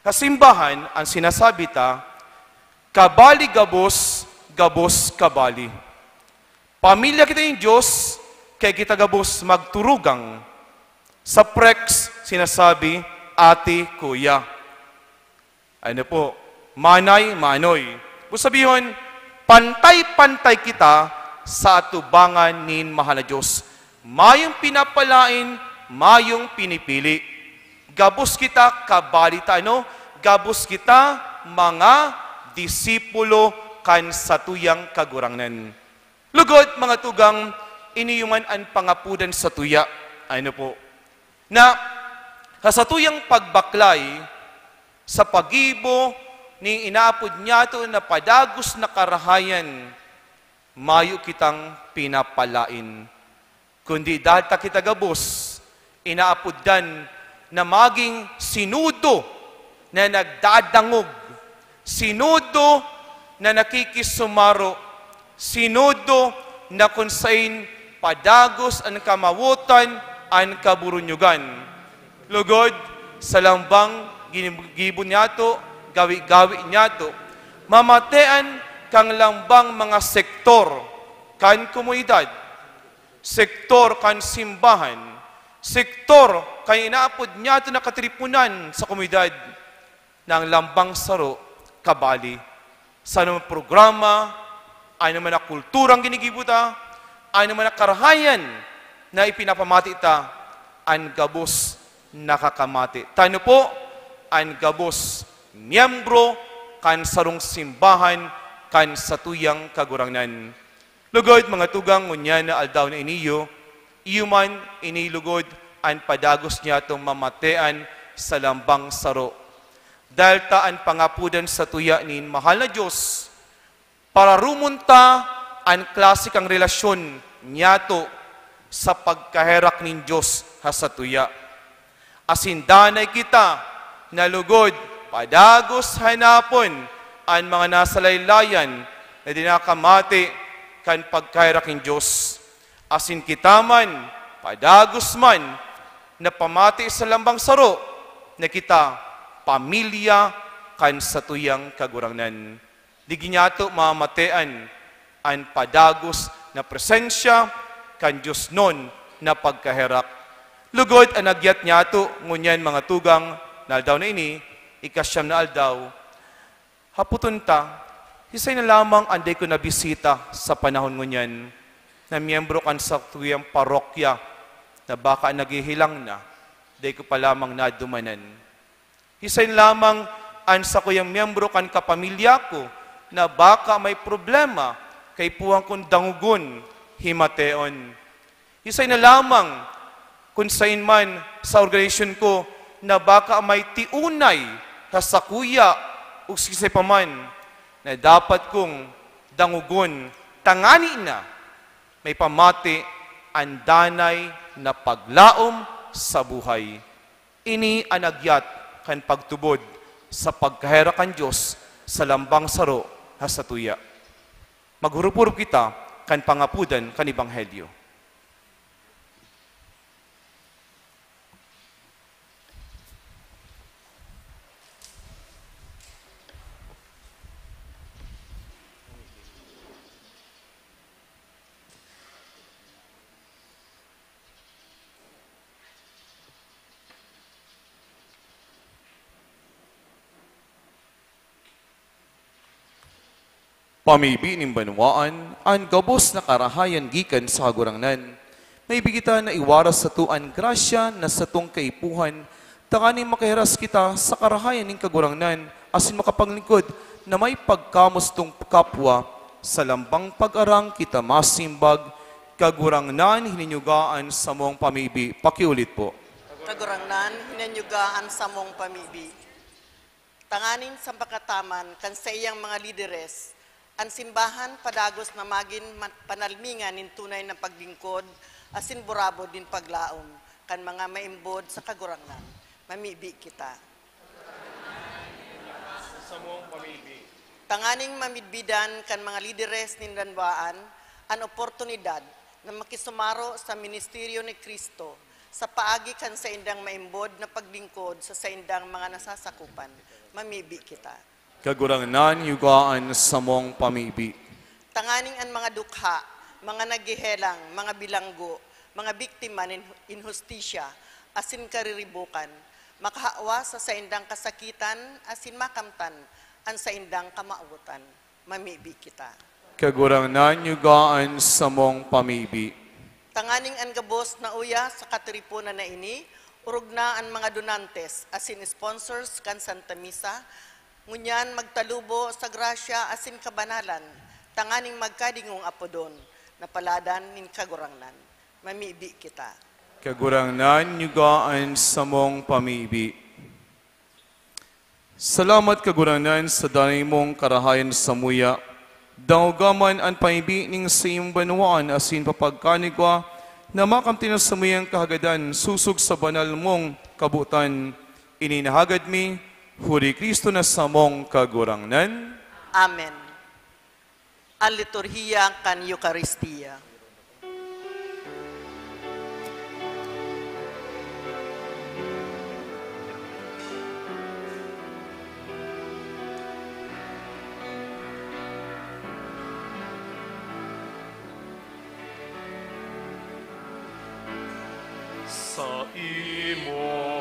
Sa simbahan, ang sinasabi ta, kabali gabos, gabos kabali. Pamilya kita yung Diyos, kay kita gabos magturugang. Sa prex, sinasabi, ate, kuya. Ano po? Manay, manoy. Kung sabihin, pantay-pantay kita sa atubangan nin mahal na Diyos. Mayong pinapalain, mayong pinipili. Gabos kita, kabalita, ano? Gabos kita, mga disipulo kan satuyang kagurangnan. Lugod, mga tugang, iniyungan ang pangapudan sa tuya. Ano po? Na, sa satuyang pagbaklay, sa pagibo, ni inaapod niya to na padagos na karahayan, mayo kitang pinapalain. Kundi dahil ta kita gabos, inaapod dan na maging sinudo na nagdadangog, sinudo na nakikisumaro, sinudo na kung saan padagos ang kamawutan, ang kaburunyugan. Lugod, sa lambang ginibon niya to, gawi-gawi niya to, mamatean kang lambang mga sektor, kan komunidad, sektor kan simbahan, sektor kay inaapod niya to na katripunan sa komunidad ng lambang saro, kabali. Sa anong programa, ano man na kulturang ginigibuta, ano man na karahayan na ipinapamati ita, ang gabos nakakamati. Tano po, ang gabos miyembro kan sarong simbahan kan satuyang kagurangnan. Lugod, mga tugang, ngunya na aldaw na iniyo, iyuman inilugod ang padagos niya itong mamatean sa lambang saro. Dahil taan pangapudan sa tuya nin mahal na Diyos, para rumunta ang klasikang relasyon niya to sa pagkaherak nin Diyos sa tuya. Asindanay kita na lugod, padagos hanapon ang mga nasa laylayan na dinakamati kan pagkairaking Diyos. Asin kita man, padagos man, na pamati sa lambang saro, na kita pamilya kan sa tuyang kagurangnan. Di ginyato mamatean ang padagos na presensya kan Diyos non na pagkaherak. Lugod ang nagyat niyato ngunyan mga tugang na aldaw na ini, ikasyam na aldaw. Haputon ta, hisay na lamang anday ko nabisita sa panahon ngunyan na miyembro kan sa tuyang parokya na baka naghihilang na, day ko pa lamang nadumanan. Hisay lamang an sa kuyang miyembro kan kapamilya ko na baka may problema kay puwang kong dangugon himateon. Hisay na lamang kung sain man sa organisasyon ko na baka may tiunay sa kuya o sikisay pa man na dapat kong dangugon tangani na may pamati ang danay na paglaom sa buhay. Ini ang agyat kan pagtubod sa pagkahera kan Diyos sa lambang saro sa tuya. Maghurup-hurup kita kan pangapudan kan Ebanghelyo. Pamibi ning banwaan, ang gabos na karahayan gikan sa kagurangnan. May bigitan na iwaras sa tuan grasya na sa tong kaipuhan, takaning makahiras kita sa karahayan ning kagurangnan, asin makapaglingkod na may pagkamos tong kapwa sa lambang pag-arang kita masimbag, kagurangnan hininyugaan sa mong pamibi. Pakiulit po. Kagurangnan, hinanyugaan sa mong pamibi. Tanganin sa pakataman kan sa iyang mga lideres, ang simbahan padagos na magin panalmingan nin tunay na paglingkod, asin burabo din paglaom, kan mga maimbod sa kagurangnan. Mamibi kita. Sa mong pamibi. Tanganing mamidbidan kan mga lideres nin danwaan, ang oportunidad na makisumaro sa ministeryo ni Kristo, sa paagi kan sa indang maimbod na paglingkod sa indang mga nasasakupan. Mamibi kita. Kagurangnan yugaan sa mong pamibi. Tanganing ang mga dukha, mga naghihelang, mga bilanggo, mga biktima ng inhustisya, asin kariribukan, makahawa sa saindang kasakitan, asin makamtan, ang saindang kamautan. Mamibi kita. Kagurangnan yugaan sa mong pamibi. Tanganing ang gabos na uya sa katripunan na ini, urog na ang mga donantes, asin sponsors kan Santa Misa, ngunyan magtalubo sa grasya asin kabanalan, tanganing magkadingong apodon, napaladan nin kagurangnan. Mamibi kita. Kagurangnan yugaan sa mong pamibi. Salamat kagurangnan sa danay mong karahayan sa muya. Daugaman ang pamibi ning sa iyong banwaan asin papagkanigwa na makamtinas sa muyang kahagadan susug sa banal mong kabutan. Ininahagad mi Huri Kristo na sa mong kagurangnan. Amen. Ang liturhiya kan Eucharistia. Sa imo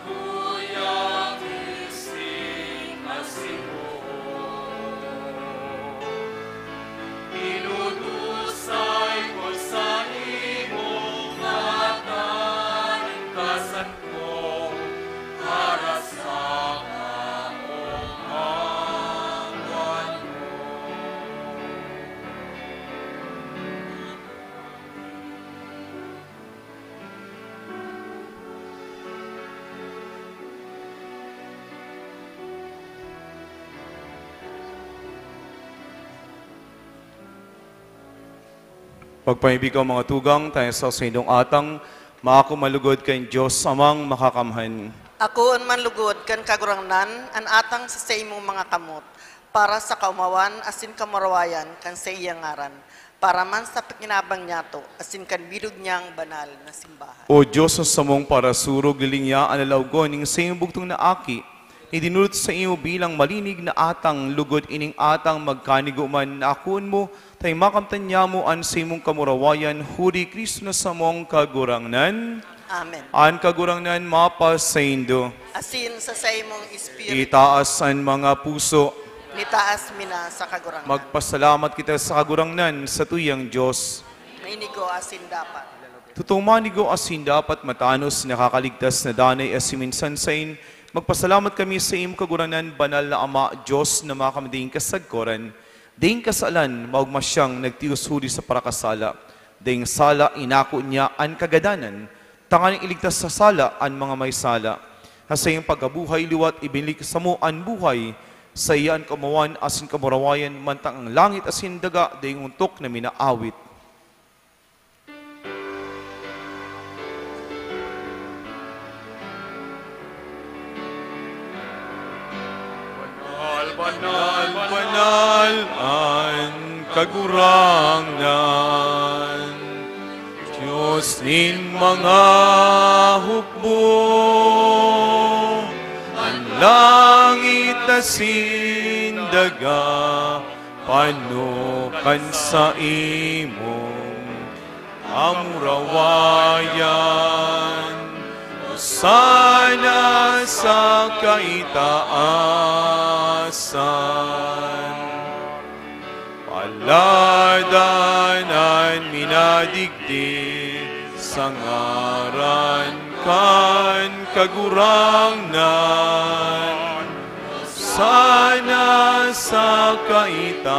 Kuya Kristing Asimo. Inudusay ko sa imong matan, kasan ko para sa kaong angwan mo. Pagpaibigaw mga tugang, tayo sa sinong atang, makakumalugod kay Diyos amang makakamhan. Ako man lugod kan kagurangnan, an atang sa imong mga kamot, para sa kaumawan, asin kamarawayan, kan sa iyang ngaran, para man sa pakinabang niyato, asin kan bilog niyang banal na simbahan. O Diyos sa samong para surog lilinya analawgon ning sa iyong bugtong na aki, idinulot sa iyo bilang malinig na atang lugod ining atang magkanigo man na akon mo, tay makamtan niya mo an sa imong kamurawayan, huri Kristo na samong kagurangnan. Amen. An kagurangnan mapasaindo. Asin sa imong espiritu, Itaas ang mga puso. nitaas mina sa kagurangnan. Magpasalamat kita sa kagurangnan sa tuyang Diyos. Mainigo asin dapat. Tutumanigo asin dapat matanos nakakaligtas na danay asiminsan sain. Magpasalamat kami sa iyong kagurangnan, banal na Ama, Diyos na makamading kasagkoran. Ding kasalan, maugmasyang nagtiusuri sa parakasala. Ding sala, inako niya ang kagadanan. Tanganing iligtas sa sala, ang mga may sala. Sa iyong pagkabuhay, liwat, ibinlik sa mo ang buhay. Sa iyan kamawan, asin kamurawayan, mantang ang langit asin daga, ding untok na minaawit. Banal, Banal ang kagurangnan, Diyos nin mga hukbo, ang langit asin daga, panukan sa imong amurawayan. Sana sa kaitaasan, paladanan minadigdi sa ngaran kan kagurangnan. Sana sa kaitaasan.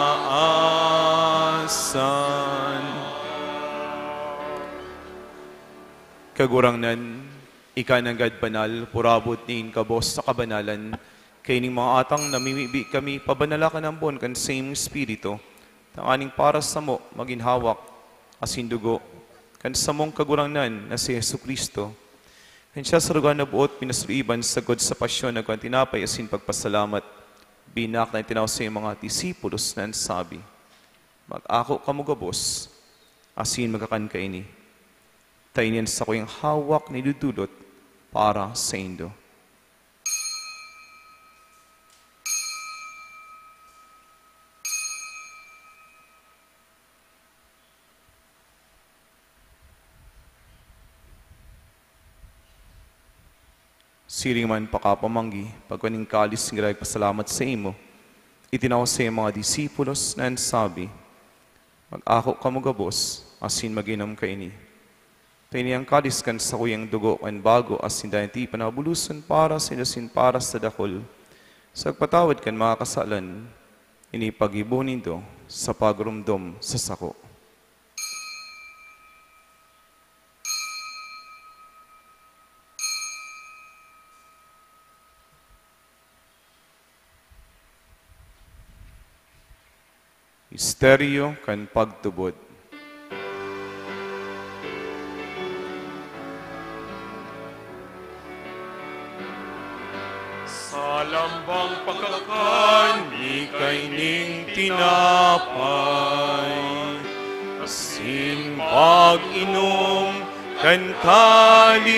Kagurangnan, ikananggad banal, purabot nin kabos sa kabanalan, kay ning mga atang namimibi kami, pabanala ka ng bon kan same spirito, tanganing para sa mo, maginhawak, asin dugo, kan sa mong kagurangnan na si Yesu Kristo. Kan siya sa lugar na buot, pinasuriban, sagod sa pasyon, nagkuhan tinapay, asin pagpasalamat, binak na itinaw sa mga disipulos na sabi, mag-ako kamugabos, asin magakan kaini. Tainin sa ko yung hawak ni dudulot para sa indo. Siring man pakapamanggi, pagkaning kalis ng pasalamat sa imo, itinaw sa mga disipulos na sabi, mag-ako kamugabos, asin maginam kaini. Tayo ang kadiskan sa kuyang dugo ang bago as sindahan ti panabulusan para sinusin para sa dakol. Sa patawad kan mga kasalan, inipagibunin do sa pagrumdom sa sako. Misteryo kan pagtubod. Sa lambang pagkakan, Ika'y ning tinapay, asin pag-inom kan kalis,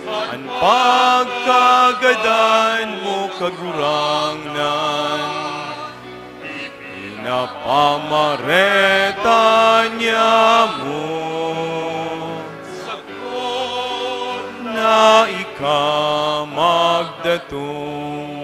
ang pagkagadan mo kagurangnan. Pinapamareta niya mo, sagot na ikaw ka magdatong.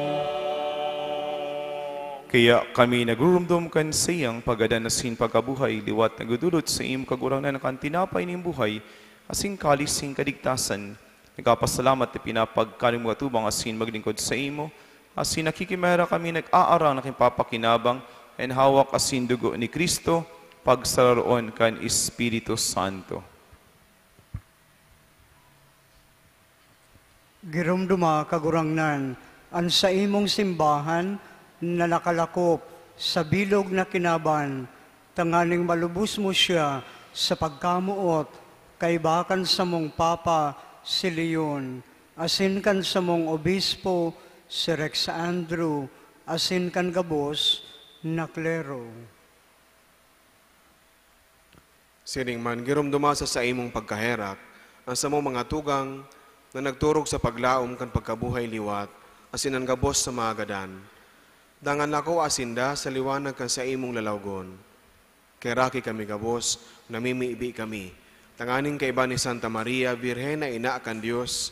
Kaya kami nagrurumdum sa iyang pagadasin pagkabuhay, liwat nagudulot sa iyong kagurangan ng kantinapay ng buhay, asing kalising kadigtasan. Nagkapasalamat na pinapagkalim mo atubang asin maglingkod sa imo, asin nakikimera kami nag-aarang na kipapakinabang, and hawak asin dugo ni Kristo, pagsararoon kan Espiritu Santo. Girumduma kagurangnan, an sa imong simbahan, na nakalakop sa bilog na kinaban, tanganing malubos mo siya sa pagkamuot, kaibakan sa mong Papa si Leon, asin kan sa mong Obispo si Rex Andrew, asin kan gabos na klero. Sining man, girumduma sa imong pagkaherak, ang sa mong mga tugang na nagturog sa paglaom kan pagkabuhay liwat, asin ang gabos sa mga gadan. Dangan ako asinda sa liwanag kan sa imong lalawgon. Keraki kami gabos, namimiibi kami. Tanganing kaiba ni Santa Maria, Birhen na ina kan Diyos,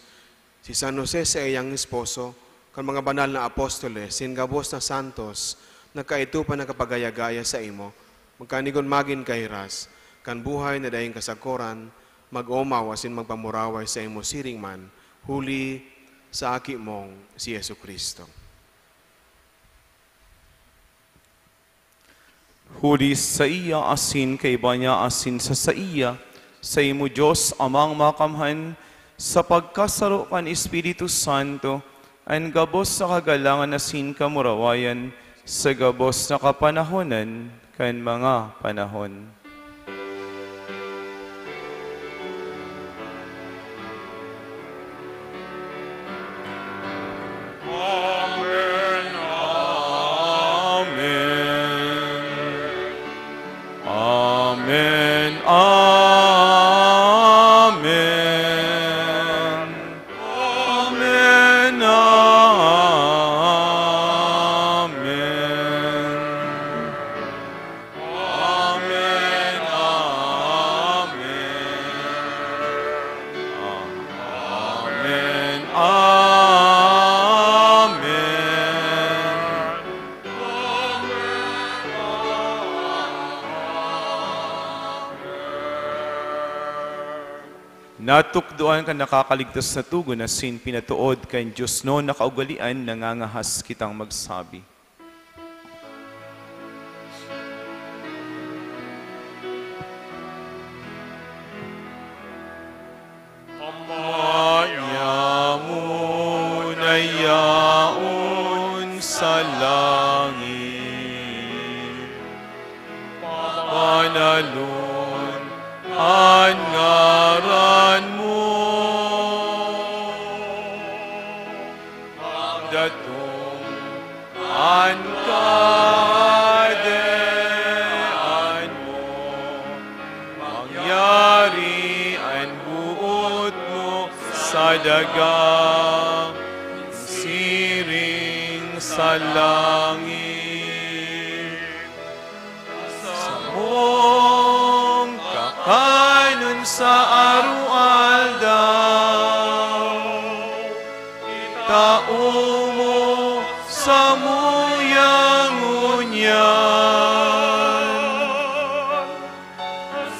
si San Jose sa iyang esposo, kan mga banal na apostoles, sin gabos na santos, nagkaitupan na kapagaya-gaya sa imo, magkanigon magin kahiras, kan buhay na dahing kasakoran, mag-omaw asin magpamuraway sa imo siring man, huli sa aki mong si Yesu Kristo. Huli sa iya asin kaiba niya asin sa iya, sa imo Diyos amang makamhan, sa pagkasaro kan Espiritu Santo, ang gabos sa kagalangan asin kamurawayan, sa gabos na kapanahonan kan mga panahon. Natukdoan ka nakakaligtas na tugon na sin pinatuod kay Diyos no nakaugalian nangangahas kitang magsabi. Amaya mo na yaon sa langit, panalon ang ngaran mo, datong ang kadean mo, mangyari ang buot mo sa dagang siring sa langit. Sa mong kakanon sa arualdaw, tao mo sa muyang-unyan,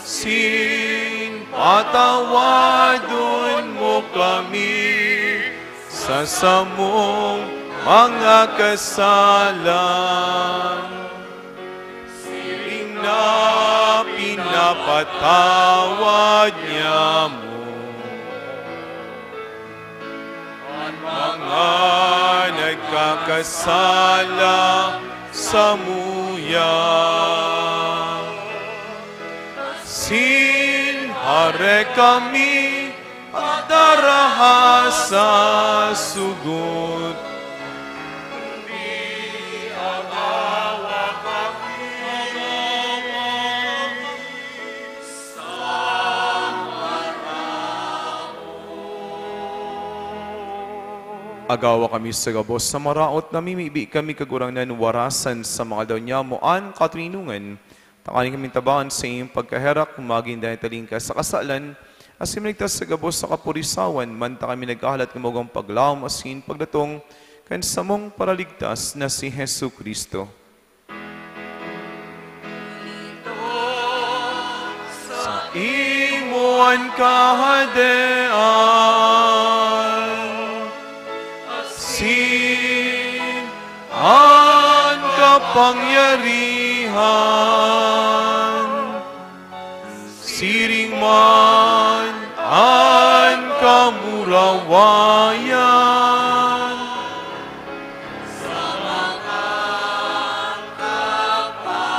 sin patawadon mo kami sa samong mga kasalan, siring na pinapatawad niya mo mga nagkakasala sa muyang. Sinhare kami at daraha sa sugot, agawa kami sa gabos sa maraot, namimibi kami kagurangnan warasan sa mga daw niya mo ang katrinungan. Takaling kami tabaan sa iyong pagkaherak, kumaging dahil taling ka sa kasalan, asin maligtas sa gabos sa kapurisawan, manta kami nagkahalat kamugang paglawom asin pagdatong kan samong paraligtas na si Hesu Kristo. Sa imuan kahadean, asin ang kapangyarihan, siring man ang kamurawayan, sa mga kapanahon.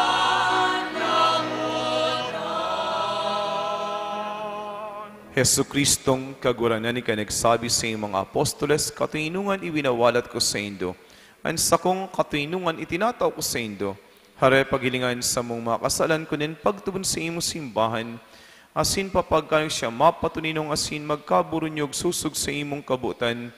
Hesu Kristong kaguranan ni kanagsabi sa mga apostoles, katinungan iwinawalat ko sa indo. Ang sakong katinungan itinataw ko sa indo. Hare pagilingan sa mong mga kasalan ko nin pagtubon sa imo simbahan. Asin papagkayong siya mapatuninong asin magkaburunyog susug sa imong kabutan.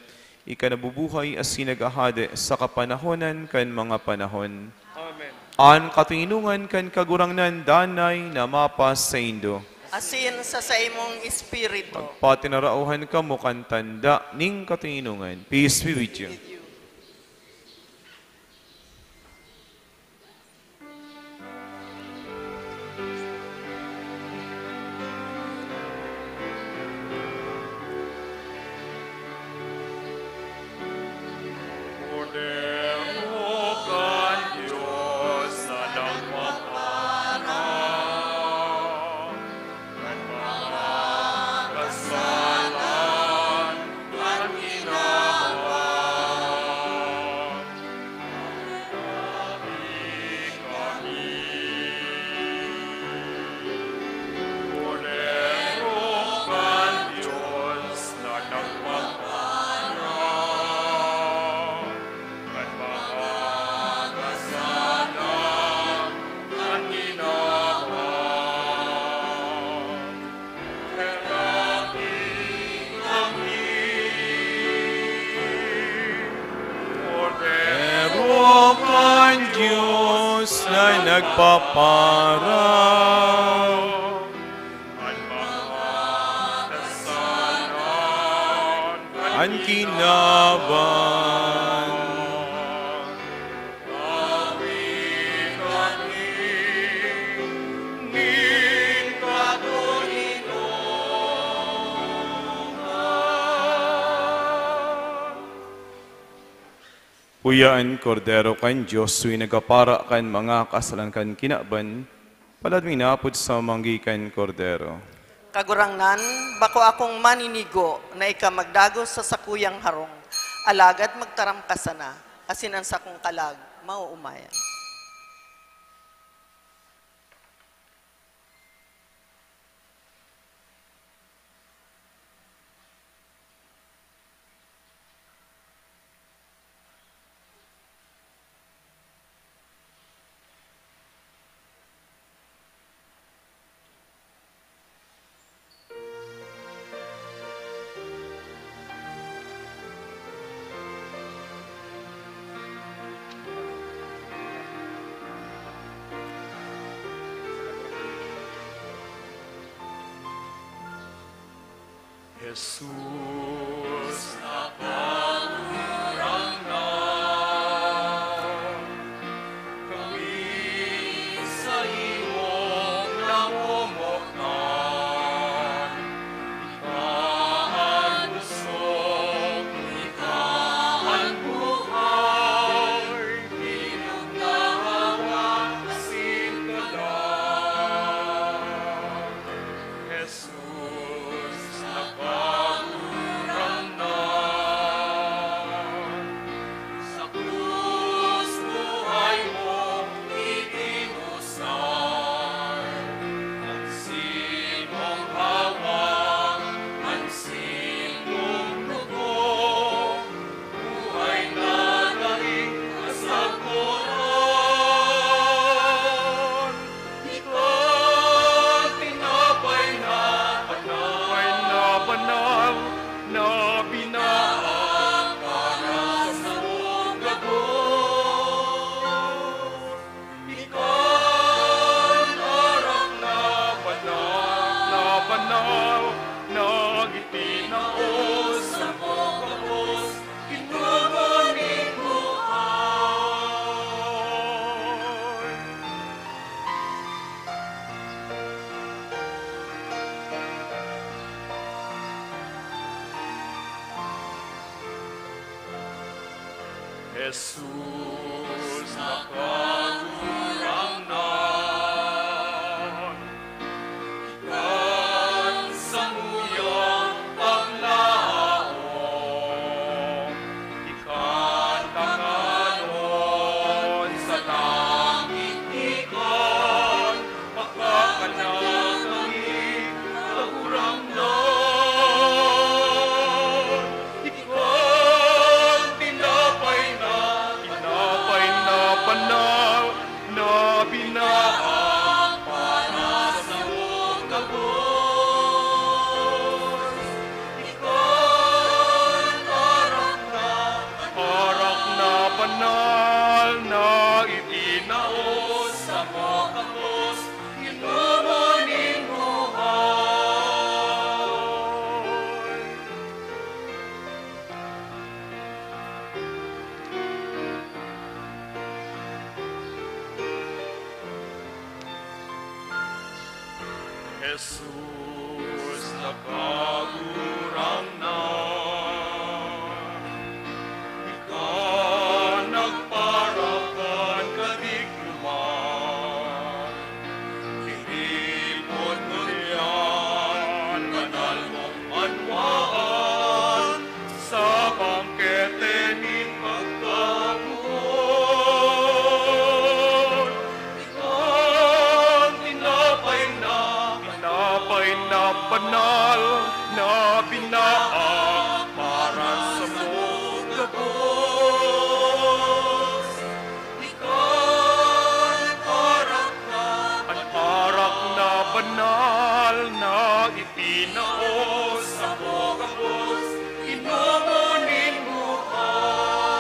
Ika nabubuhay asin nagahade sa kapanahonan kan mga panahon. Amen. An katinungan kan kagurangnan danay na mapas sa indo. Asin sa imong espiritu. Patinarauhan ka mo kan tanda ning katinungan. Peace be with you. Cordero kan Diyos na nagpaparang, at mga kasalan at ginawa. Kami. Cordero kan Diyos na nagpaparang, at mga kasalan at ginawa. Pero kan Diyos na nagpaparang, At mga kasalan ang kinaban. Gawin kami nin katulinongan. Puyaan kordero kan Diyos, suy nagapara kan mga kasalan kan kinaban, paladming napod sa manggikan kordero. Kagurangnan, bako akong maninigo na ika magdagos sa sakuyang harong. Alagad magtaram ka sana, asin ang sakong kalag, mauumayan. Jesus na pangurang na kami sa iyong namumuknan. Ikaw ang usok, ikaw ang buhay, inyong nahawa asin kalag. Jesus na pangurang Jesus nakagurangnan, ikan sa muyang paglaong, ikan tanganon sa langit ikan, makakanagay kagurangnan, ikan tinapay na banal na binaang para sa iyong gabos. Ikan harak na banal na itinaos sa iyong gabos, inumaning buhay. Jesus nakagurangnan, ikaw nagparakan kadigluman, tinipon mo niyan, banal mong anwaan, sa bangkete ni pagkabuon. Ikaw tinapay na banal na binaang para sa iyong gabos. Ikaw harak na banal na itinaos sa iyong gabos, inumuning buhay.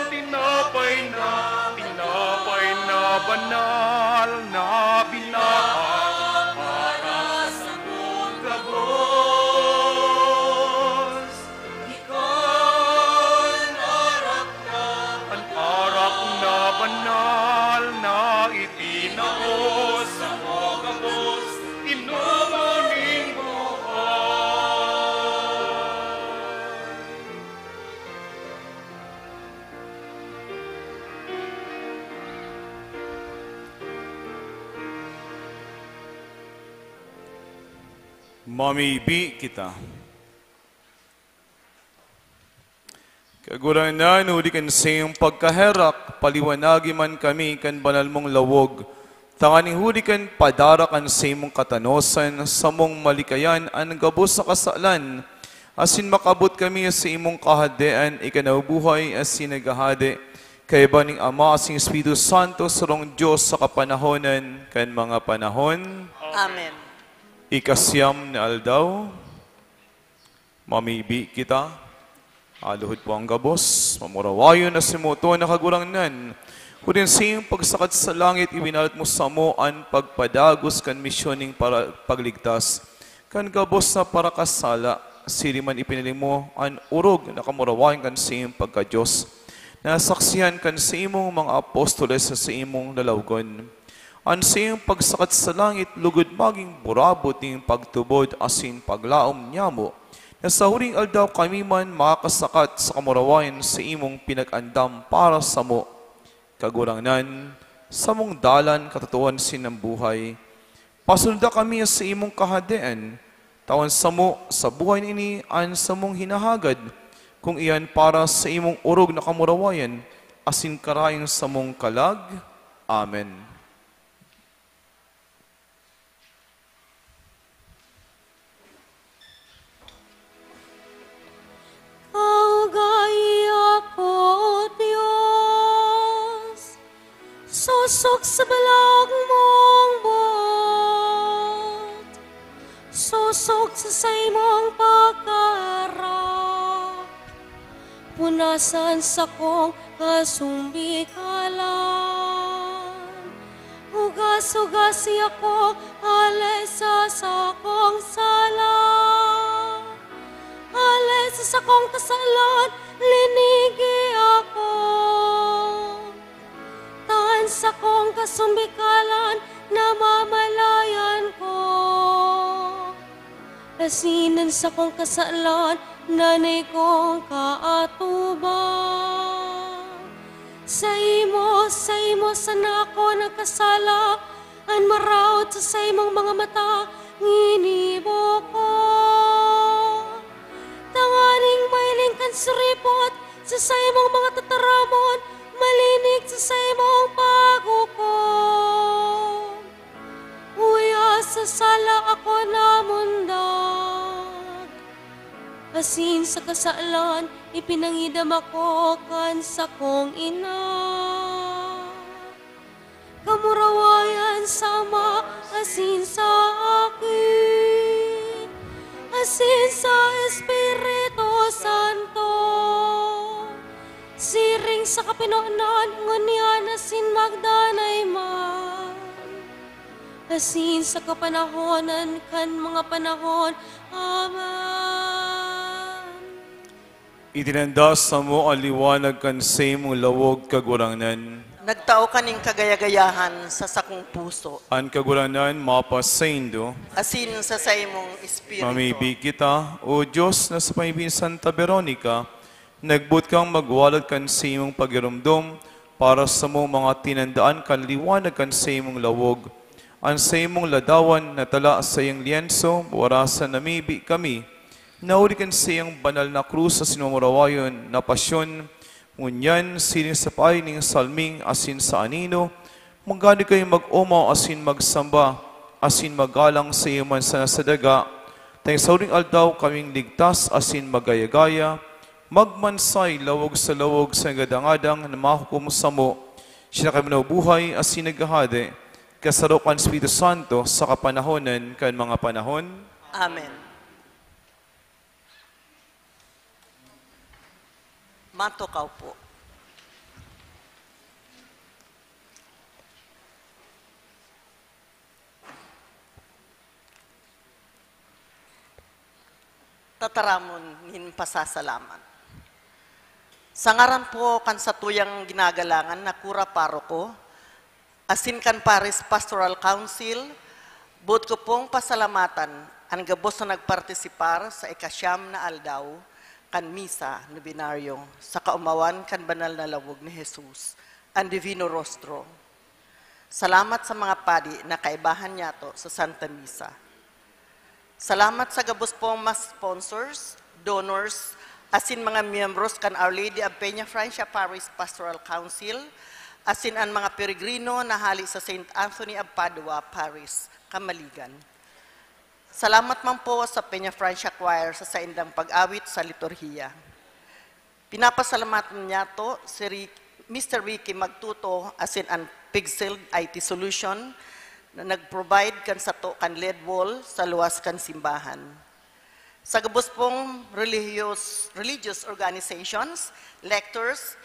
Tinapay na banal na binaang para sa iyong gabos. Ikaw harak na banal na itinaos sa iyong gabos, inumuning buhay. Mamibi kita. Kagurangnan, huli kan sa iyong pagkaherak, paliwanagi man kami kan banal mong lawog. Tanganing huli kan padarakan sa iyong katanosan, sa mong malikayan, ang gabos sa kasalan. Asin makabot kami sa imong kahadean, ikanabuhay asin nagahade. Kay baning Ama asing Espiritu Santo, sarong Diyos sa kapanahonan, kan mga panahon. Amen. Ikasyam na aldaw, mamibi kita, aluhod po ang gabos, mamurawayo na simuto na kagurangnan, kudin sa iyong pagsakat sa langit, ibinalat mo sa mo ang pagpadagos kan misyoning para pagligtas, kan gabos na para kasala, siliman ipiniling mo ang urog na kamurawayan kan sa iyong pagka-Diyos, nasaksihan kan sa imong mga apostoles sa imong lalawgon. Ang sa iyong pagsakat sa langit, lugod maging burabot ng pagtubod asin paglaom niya mo, na sa huling aldaw kami man makakasakat sa kamurawayan sa imong pinag-andam para sa mo. Kagurangnan, sa mong dalan katotohan sinang buhay, pasulda kami sa imong kahadean, tawan sa mo sa buhay ini an sa mong hinahagad, kung iyan para sa imong urog na kamurawayan, asin karayong sa mong kalag. Amen. Kaugaya ko, Diyos, susok sa balag mong buot, susok sa saymong pagkarap, punasan sa kong kasumbikalan. Ugas-ugasi ako, alay sa kong sala. Alay sa kong kasalan, linigi ako. sa kong kasumbikalan, namamalayan ko. Asinan sa kong kasalan, nanay kong kaatubang. Sa imo sana ako nagkasala, an maraot sa imong mga mata, nginibo ko. Tanganing mailing kan suripot, sa imong mga tataramon, malinig sa imong paghukom. Uya sa sala ako namundag, asin sa kasalan, ipinangidam ako kan sa kong ina. Kamurawayan sama, asin sa akin, asin sa Espiritu Santo. Siring sa kapinoanan, ngunyan asin magdanay man. Asin sa kapanahonan, kan mga panahon. Amen. Itinanda sa mo ang liwanag kan sa imong lawog kagurangnan. Nagtao kaning kagayagayahan sa sakong puso. Ang kagurangnan mapas sa indo. Asin sa imong espiritu. Mamibig kita, O Diyos, na sa pamibig Santa Veronica, nagbut kang magwalad kan sa imong pagirumdom para sa mong mga tinandaan kan liwanag kan sa imong lawog. Ang sa imong ladawan na tala sa iyong lienso, warasan namibi kami, naulikan sa iyong banal na krus sa sinumurawayon na pasyon, ngunyan sining sa paining salming asin sa anino, manggani kayo mag-umaw asin magsamba, asin magalang sa iyong mansana sa daga, tayong sauring aldaw kaming ligtas asin magayagaya, magmansay lawog sa gadangadang na mahukom sa mo, siya kami nabuhay asin naghahade, kasarukan Espiritu Santo sa kapanahonan kan mga panahon. Amen. Matukaw po. Tataramon nin pasasalamat. Sa ngaran po kan sa tuyang ginagalangan na kura paroko, asin kan Paris Pastoral Council, buot ko pong pasalamatan ang gabos na nagpartisipar sa ikasyam na aldaw kan misa no binaryo sa kaumawan kan banal na lawog ni Jesus, ang Divino Rostro. Salamat sa mga padi na kaibahan niya to sa Santa Misa. Salamat sa gabos pong mas sponsors, donors, asin mga miyembros kan Our Lady of Peña Francia Paris Pastoral Council, asin ang mga peregrino na hali sa St. Anthony of Padua, Paris, Kamaligan. Salamat man po sa Peña Francia Choir sa saindang pag-awit sa liturhiya. Pinapasalamatan niya to si Mr. Ricky Magtuto asin ang Pixel IT Solution na nag-provide kan sa to kan LED wall sa luwas kan simbahan. Sa gabos pong religious organizations, lectors,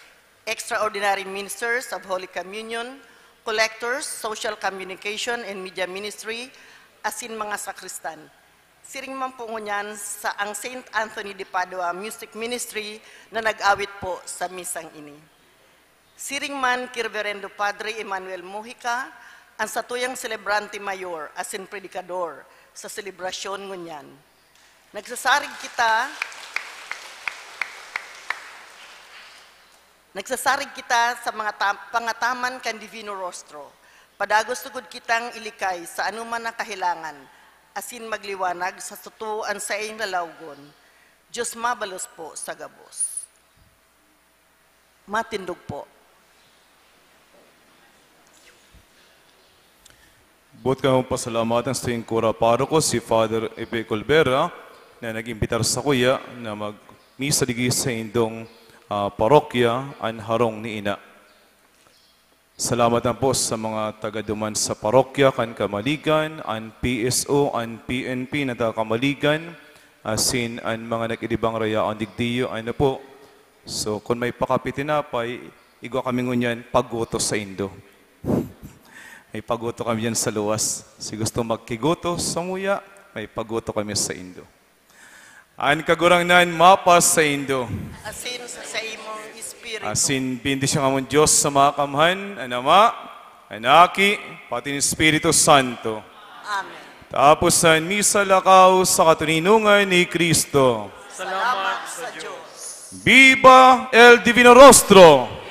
extraordinary ministers of Holy Communion, collectors, social communication and media ministry, asin mga sakristan. Siring man po ngunyan sa ang St. Anthony de Padua Music Ministry na nag-awit po sa misang ini. Siring man kay Reverendo Padre Emmanuel Mojica, ang satuyang celebrante mayor asin predikador sa selebrasyon ngunyan. Nagsasarig kita sa mga pangataman kan Divino Rostro. Padagos tugod kitang ilikay sa anuman na kahilangan, asin magliwanag sa tutuan sa iyong lalawgon. Diyos mabalos po sa gabos. Matindog po. Buot ka mong pasalamatan sa iyong kura paroko, si Father Epe Colbera, na nag-imbitar sa kuya na mag-misa digi sa indong parokya ang harong ni ina. Salamat po sa mga taga-duman sa parokya, kan Kamaligan, ang PSO, ang PNP na taga-Kamaligan, asin ang mga nag-idibang raya ang digdiyo, ano po. So, kung may pakapitinapay, igwa kami ngunyan, paguto sa indo. May paguto kami yan sa luwas. Si gusto magkiguto sa muya, may paguto kami sa indo. Ang kagurangnan, mapas sa indo. Asin sa imong espiritu. Asin, bindisyon ka mong Diyos sa mga kamhan, anama, Anaki, pati ni Espiritu Santo. Amen. Tapos sa misa lakaw sa katuninungan ni Kristo. Salamat sa Diyos. Viva el Divino Rostro!